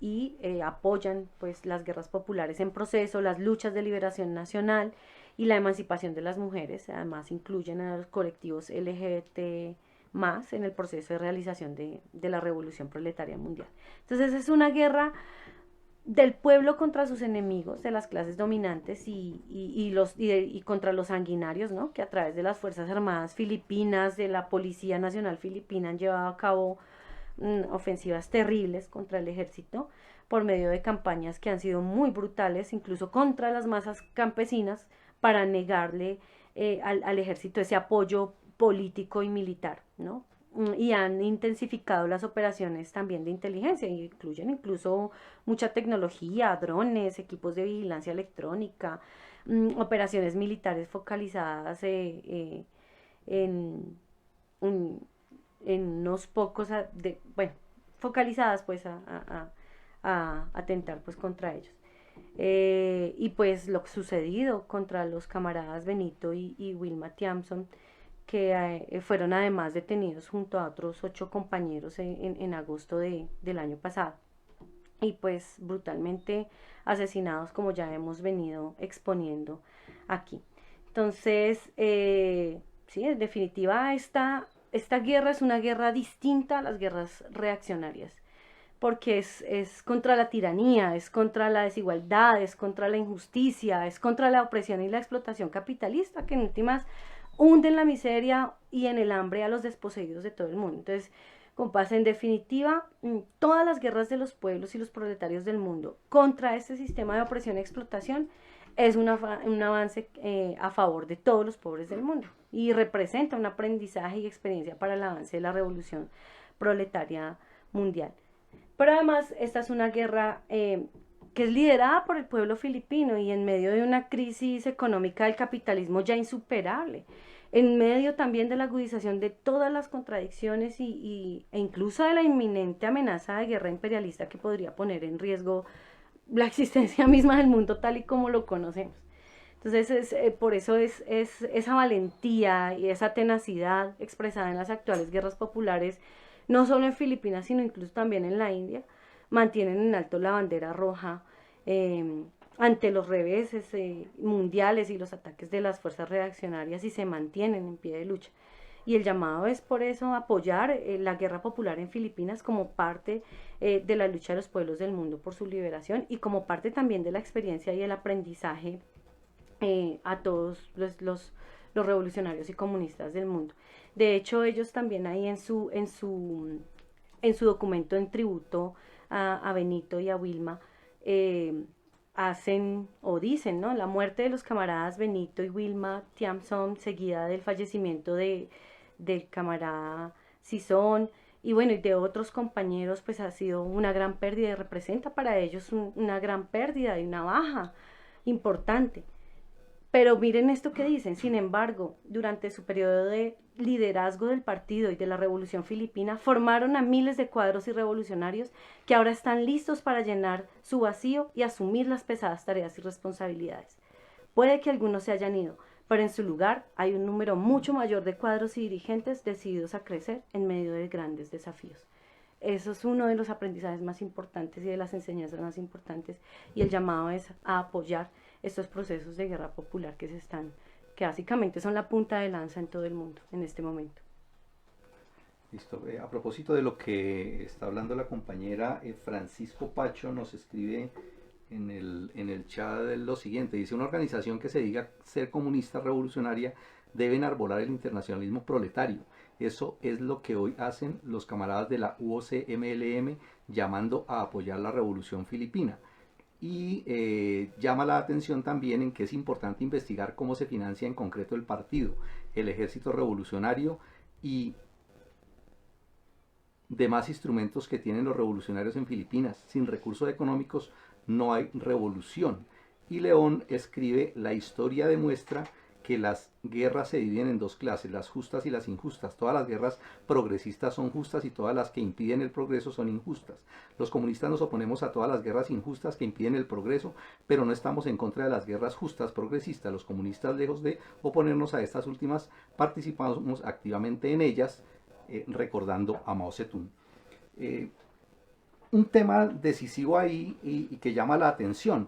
y apoyan pues las guerras populares en proceso, las luchas de liberación nacional y la emancipación de las mujeres. Además incluyen a los colectivos LGBT más en el proceso de realización de la revolución proletaria mundial. Entonces es una guerra del pueblo contra sus enemigos, de las clases dominantes y contra los sanguinarios, ¿no? Que a través de las Fuerzas Armadas Filipinas, de la Policía Nacional Filipina, han llevado a cabo ofensivas terribles contra el ejército por medio de campañas que han sido muy brutales, incluso contra las masas campesinas, para negarle al ejército ese apoyo político y militar, ¿no? Y han intensificado las operaciones también de inteligencia, incluyen incluso mucha tecnología, drones, equipos de vigilancia electrónica, operaciones militares focalizadas en unos pocos, focalizadas pues a atentar pues contra ellos. Y pues lo sucedido contra los camaradas Benito y Wilma Tiamson, que fueron además detenidos junto a otros 8 compañeros en agosto del año pasado y pues brutalmente asesinados, como ya hemos venido exponiendo aquí. Entonces, sí, en definitiva esta guerra es una guerra distinta a las guerras reaccionarias, porque es contra la tiranía, es contra la desigualdad, es contra la injusticia, es contra la opresión y la explotación capitalista, que en últimas hunden la miseria y en el hambre a los desposeídos de todo el mundo. Entonces, compas, en definitiva, todas las guerras de los pueblos y los proletarios del mundo contra este sistema de opresión y explotación es un avance a favor de todos los pobres del mundo y representa un aprendizaje y experiencia para el avance de la revolución proletaria mundial. Pero además esta es una guerra que es liderada por el pueblo filipino y en medio de una crisis económica del capitalismo ya insuperable, en medio también de la agudización de todas las contradicciones e incluso de la inminente amenaza de guerra imperialista que podría poner en riesgo la existencia misma del mundo tal y como lo conocemos. Entonces, por eso es esa valentía y esa tenacidad expresada en las actuales guerras populares, no solo en Filipinas, sino incluso también en la India, mantienen en alto la bandera roja ante los reveses mundiales y los ataques de las fuerzas reaccionarias y se mantienen en pie de lucha. Y el llamado es por eso apoyar la guerra popular en Filipinas como parte de la lucha de los pueblos del mundo por su liberación y como parte también de la experiencia y el aprendizaje a todos los revolucionarios y comunistas del mundo. De hecho, ellos también ahí en su documento en tributo a Benito y a Wilma hacen o dicen, ¿no? La muerte de los camaradas Benito y Wilma Tiamson, seguida del fallecimiento del camarada Sison y bueno, y de otros compañeros, pues ha sido una gran pérdida y representa para ellos una gran pérdida y una baja importante. Pero miren esto que dicen, sin embargo, durante su periodo de liderazgo del partido y de la Revolución Filipina, formaron a miles de cuadros y revolucionarios que ahora están listos para llenar su vacío y asumir las pesadas tareas y responsabilidades. Puede que algunos se hayan ido, pero en su lugar hay un número mucho mayor de cuadros y dirigentes decididos a crecer en medio de grandes desafíos. Eso es uno de los aprendizajes más importantes y de las enseñanzas más importantes, y el llamado es a apoyar estos procesos de guerra popular que básicamente son la punta de lanza en todo el mundo en este momento. Listo. A propósito de lo que está hablando la compañera, Francisco Pacho nos escribe en el chat lo siguiente, dice: una organización que se diga ser comunista revolucionaria debe enarbolar el internacionalismo proletario. Eso es lo que hoy hacen los camaradas de la UOC-MLM llamando a apoyar la revolución filipina. Y llama la atención también en que es importante investigar cómo se financia en concreto el partido, el ejército revolucionario y demás instrumentos que tienen los revolucionarios en Filipinas. Sin recursos económicos no hay revolución. Y León escribe: la historia demuestra que las guerras se dividen en dos clases, las justas y las injustas. Todas las guerras progresistas son justas y todas las que impiden el progreso son injustas. Los comunistas nos oponemos a todas las guerras injustas que impiden el progreso, pero no estamos en contra de las guerras justas progresistas. Los comunistas, lejos de oponernos a estas últimas, participamos activamente en ellas, recordando a Mao Zedong. Un tema decisivo ahí y que llama la atención.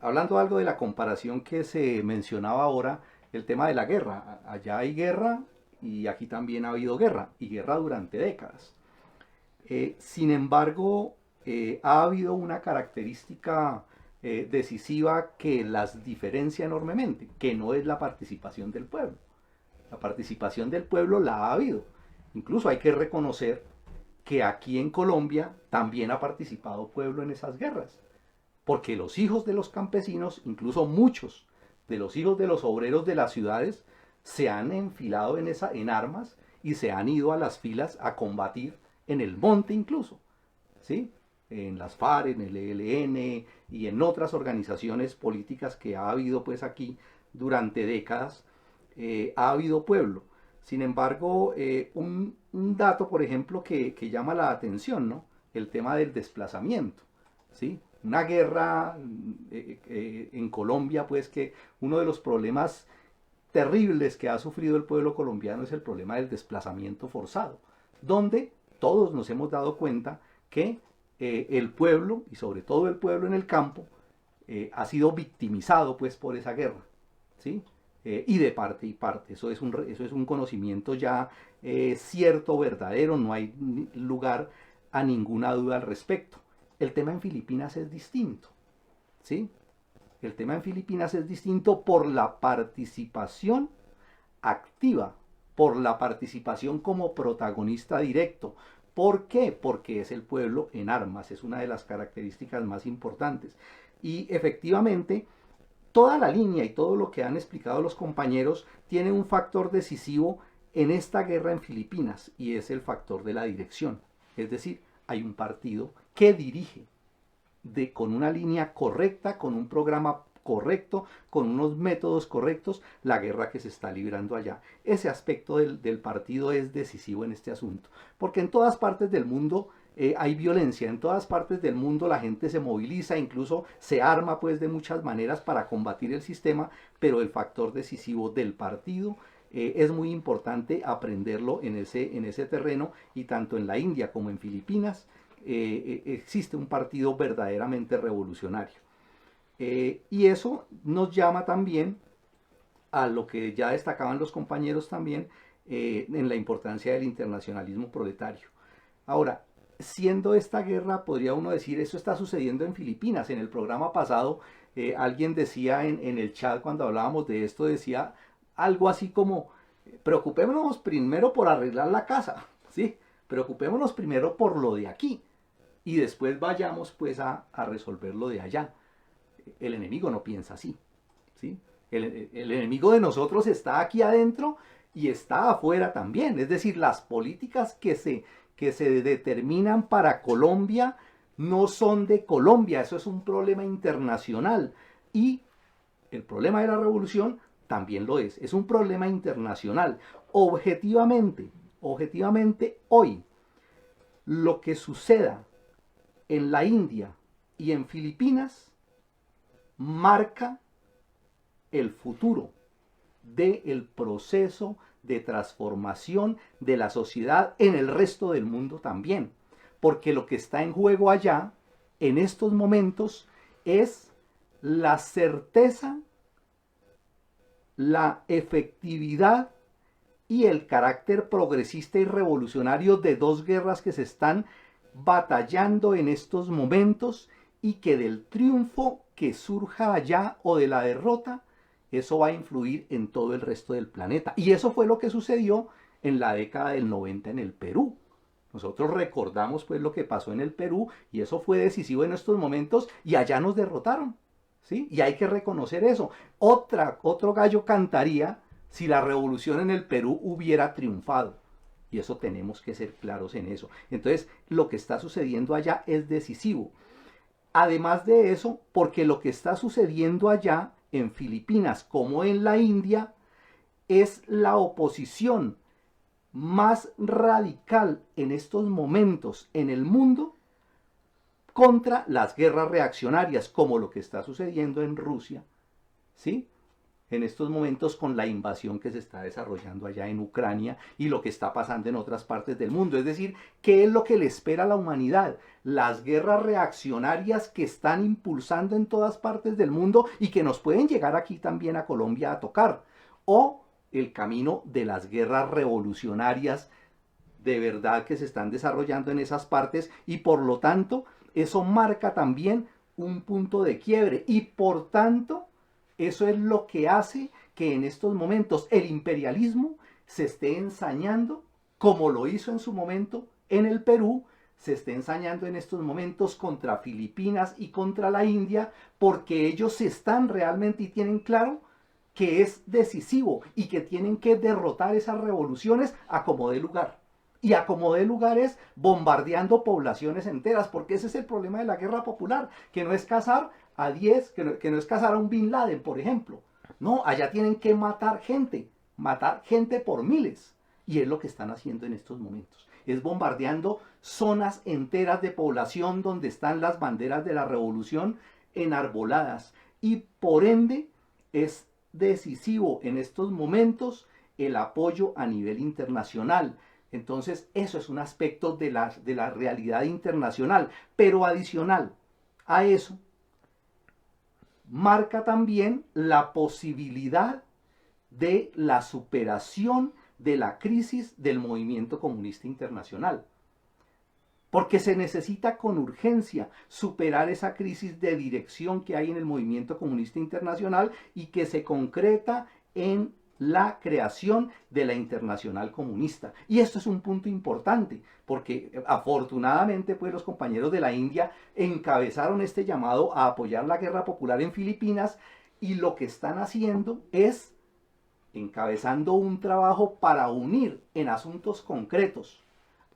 Hablando algo de la comparación que se mencionaba ahora, el tema de la guerra. Allá hay guerra y aquí también ha habido guerra, y guerra durante décadas. Sin embargo, ha habido una característica decisiva que las diferencia enormemente, que no es la participación del pueblo. La participación del pueblo la ha habido. Incluso hay que reconocer que aquí en Colombia también ha participado pueblo en esas guerras. Porque los hijos de los campesinos, incluso muchos de los hijos de los obreros de las ciudades, se han enfilado en armas y se han ido a las filas a combatir en el monte incluso, ¿sí? En las FARC, en el ELN y en otras organizaciones políticas que ha habido pues aquí durante décadas, ha habido pueblo. Sin embargo, un dato, por ejemplo, que llama la atención, ¿no? El tema del desplazamiento, ¿sí? Una guerra en Colombia, pues que uno de los problemas terribles que ha sufrido el pueblo colombiano es el problema del desplazamiento forzado, donde todos nos hemos dado cuenta que el pueblo, y sobre todo el pueblo en el campo, ha sido victimizado pues por esa guerra, ¿sí? Y de parte y parte. Eso es un conocimiento ya cierto, verdadero, no hay lugar a ninguna duda al respecto. El tema en Filipinas es distinto, ¿sí? El tema en Filipinas es distinto por la participación activa, por la participación como protagonista directo. ¿Por qué? Porque es el pueblo en armas, es una de las características más importantes. Y efectivamente, toda la línea y todo lo que han explicado los compañeros tiene un factor decisivo en esta guerra en Filipinas, y es el factor de la dirección. Es decir, hay un partido que dirige con una línea correcta, con un programa correcto, con unos métodos correctos, la guerra que se está librando allá. Ese aspecto del partido es decisivo en este asunto, porque en todas partes del mundo hay violencia, en todas partes del mundo la gente se moviliza, incluso se arma pues de muchas maneras para combatir el sistema, pero el factor decisivo del partido es muy importante aprenderlo en ese terreno, y tanto en la India como en Filipinas existe un partido verdaderamente revolucionario. Y eso nos llama también a lo que ya destacaban los compañeros también en la importancia del internacionalismo proletario. Ahora, siendo esta guerra, podría uno decir, eso está sucediendo en Filipinas. En el programa pasado, alguien decía en el chat cuando hablábamos de esto, decía algo así como, preocupémonos primero por arreglar la casa, ¿sí? Preocupémonos primero por lo de aquí y después vayamos pues a resolver lo de allá. El enemigo no piensa así, ¿sí? El enemigo de nosotros está aquí adentro y está afuera también. Es decir, las políticas que se determinan para Colombia no son de Colombia. Eso es un problema internacional. Y el problema de la revolución también lo es. Es un problema internacional. Objetivamente hoy, lo que suceda en la India y en Filipinas marca el futuro del proceso de transformación de la sociedad en el resto del mundo también. Porque lo que está en juego allá, en estos momentos, es la certeza, la efectividad y el carácter progresista y revolucionario de dos guerras que se están batallando en estos momentos, y que del triunfo que surja allá o de la derrota, eso va a influir en todo el resto del planeta. Y eso fue lo que sucedió en la década del 90 en el Perú. Nosotros recordamos pues lo que pasó en el Perú, y eso fue decisivo en estos momentos, y allá nos derrotaron, ¿sí? Y hay que reconocer eso. Otro gallo cantaría si la revolución en el Perú hubiera triunfado. Y eso tenemos que ser claros en eso. Entonces, lo que está sucediendo allá es decisivo. Además de eso, porque lo que está sucediendo allá en Filipinas como en la India es la oposición más radical en estos momentos en el mundo contra las guerras reaccionarias, como lo que está sucediendo en Rusia, ¿sí? En estos momentos con la invasión que se está desarrollando allá en Ucrania y lo que está pasando en otras partes del mundo. Es decir, ¿qué es lo que le espera a la humanidad? Las guerras reaccionarias que están impulsando en todas partes del mundo y que nos pueden llegar aquí también a Colombia a tocar. O el camino de las guerras revolucionarias de verdad que se están desarrollando en esas partes, y por lo tanto eso marca también un punto de quiebre, y por tanto eso es lo que hace que en estos momentos el imperialismo se esté ensañando, como lo hizo en su momento en el Perú, se esté ensañando en estos momentos contra Filipinas y contra la India, porque ellos están realmente y tienen claro que es decisivo y que tienen que derrotar esas revoluciones a como dé lugar. Y a como dé lugar es bombardeando poblaciones enteras, porque ese es el problema de la guerra popular, que no es cazar a 10, que no es cazar a un Bin Laden, por ejemplo. No, allá tienen que matar gente por miles. Y es lo que están haciendo en estos momentos. Es bombardeando zonas enteras de población donde están las banderas de la revolución enarboladas. Y por ende es decisivo en estos momentos el apoyo a nivel internacional. Entonces eso es un aspecto de la realidad internacional. Pero adicional a eso, marca también la posibilidad de la superación de la crisis del movimiento comunista internacional. Porque se necesita con urgencia superar esa crisis de dirección que hay en el movimiento comunista internacional y que se concreta en la creación de la Internacional Comunista. Y esto es un punto importante, porque afortunadamente pues los compañeros de la India encabezaron este llamado a apoyar la guerra popular en Filipinas, y lo que están haciendo es encabezando un trabajo para unir en asuntos concretos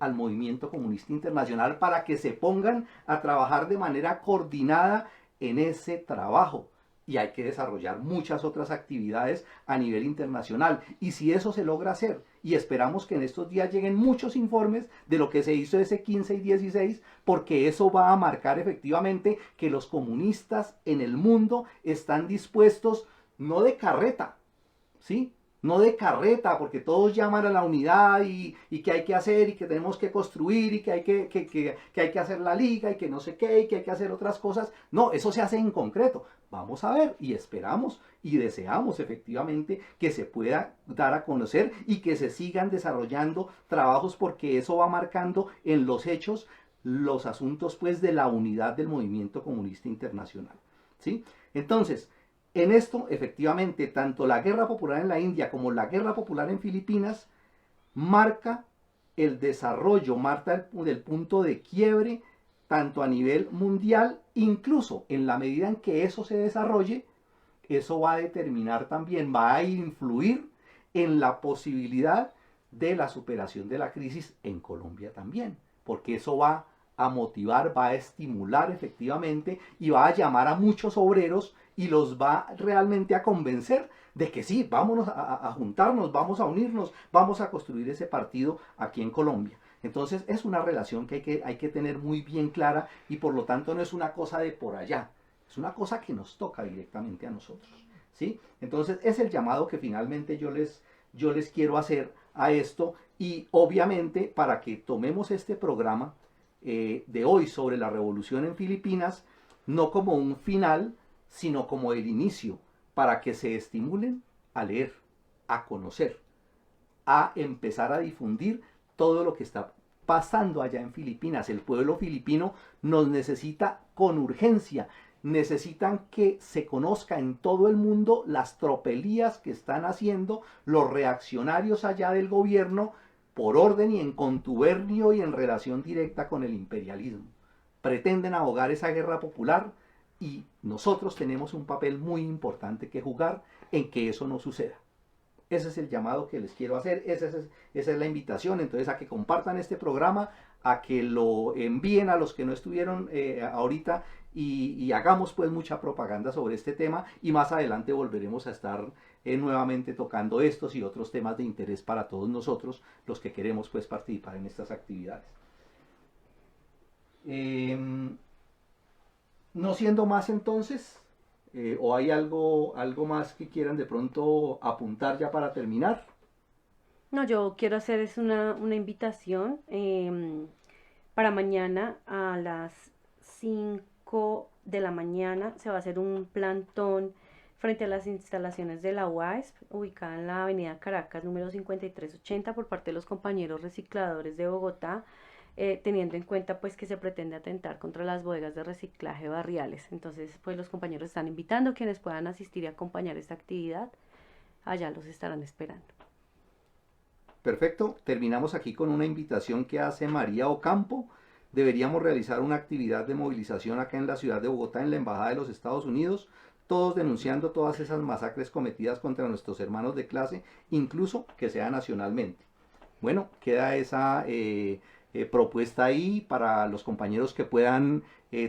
al movimiento comunista internacional para que se pongan a trabajar de manera coordinada en ese trabajo. Y hay que desarrollar muchas otras actividades a nivel internacional. Y si eso se logra hacer, y esperamos que en estos días lleguen muchos informes de lo que se hizo ese 15 y 16, porque eso va a marcar efectivamente que los comunistas en el mundo están dispuestos, no de carreta, ¿sí? No de carreta, porque todos llaman a la unidad y que hay que hacer y que tenemos que construir y que hay que hacer la liga y que no sé qué y que hay que hacer otras cosas. No, eso se hace en concreto. Vamos a ver y esperamos y deseamos efectivamente que se pueda dar a conocer y que se sigan desarrollando trabajos, porque eso va marcando en los hechos los asuntos pues de la unidad del movimiento comunista internacional, ¿sí? Entonces, en esto, efectivamente, tanto la guerra popular en la India como la guerra popular en Filipinas marca el desarrollo, marca el punto de quiebre, tanto a nivel mundial, incluso en la medida en que eso se desarrolle, eso va a determinar también, va a influir en la posibilidad de la superación de la crisis en Colombia también, porque eso va a motivar, va a estimular efectivamente y va a llamar a muchos obreros y los va realmente a convencer de que sí, vámonos a juntarnos, vamos a unirnos, vamos a construir ese partido aquí en Colombia. Entonces es una relación que hay que tener muy bien clara y por lo tanto no es una cosa de por allá, es una cosa que nos toca directamente a nosotros, ¿sí? Entonces es el llamado que finalmente yo les quiero hacer a esto, y obviamente para que tomemos este programa de hoy sobre la revolución en Filipinas, no como un final, sino como el inicio, para que se estimulen a leer, a conocer, a empezar a difundir todo lo que está pasando allá en Filipinas. El pueblo filipino nos necesita con urgencia, necesitan que se conozca en todo el mundo las tropelías que están haciendo los reaccionarios allá del gobierno por orden y en contubernio y en relación directa con el imperialismo. Pretenden ahogar esa guerra popular y nosotros tenemos un papel muy importante que jugar en que eso no suceda. Ese es el llamado que les quiero hacer, esa es la invitación, entonces a que compartan este programa, a que lo envíen a los que no estuvieron ahorita y hagamos pues mucha propaganda sobre este tema, y más adelante volveremos a estar nuevamente tocando estos y otros temas de interés para todos nosotros, los que queremos pues participar en estas actividades. No siendo más entonces, o hay algo más que quieran de pronto apuntar ya para terminar. No, yo quiero hacer es una invitación para mañana a las 5 de la mañana. Se va a hacer un plantón frente a las instalaciones de la UASP, ubicada en la avenida Caracas, número 5380, por parte de los compañeros recicladores de Bogotá, teniendo en cuenta pues que se pretende atentar contra las bodegas de reciclaje barriales. Entonces pues los compañeros están invitando, quienes puedan asistir y acompañar esta actividad, allá los estarán esperando. Perfecto, terminamos aquí con una invitación que hace María Ocampo. Deberíamos realizar una actividad de movilización acá en la ciudad de Bogotá, en la Embajada de los Estados Unidos, todos denunciando todas esas masacres cometidas contra nuestros hermanos de clase, incluso que sea nacionalmente. Bueno, queda esa propuesta ahí para los compañeros que puedan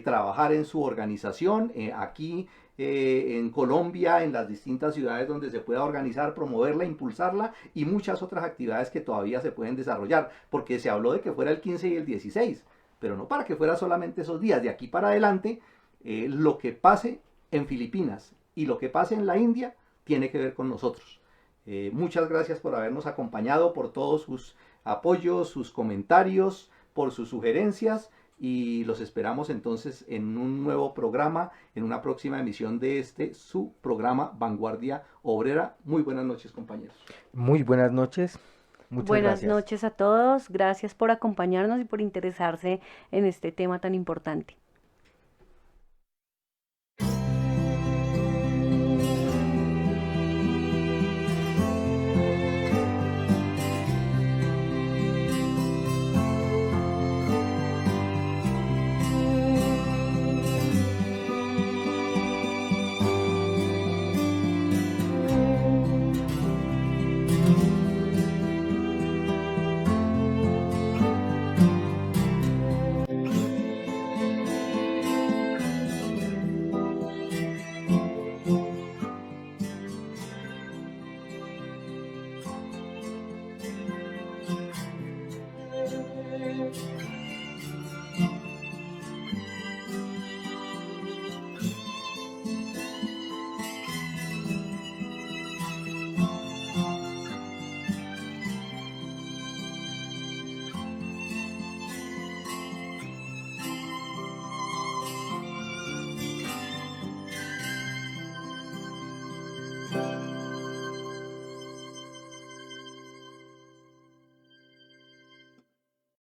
trabajar en su organización, aquí en Colombia, en las distintas ciudades donde se pueda organizar, promoverla, impulsarla, y muchas otras actividades que todavía se pueden desarrollar, porque se habló de que fuera el 15 y el 16, pero no para que fuera solamente esos días. De aquí para adelante, lo que pase en Filipinas y lo que pase en la India tiene que ver con nosotros. Muchas gracias por habernos acompañado, por todos sus apoyos, sus comentarios, por sus sugerencias, y los esperamos entonces en un nuevo programa, en una próxima emisión de su programa Vanguardia Obrera. Muy buenas noches, compañeros. Muy buenas noches. Muchas Buenas gracias. noches a todos, gracias por acompañarnos y por interesarse en este tema tan importante.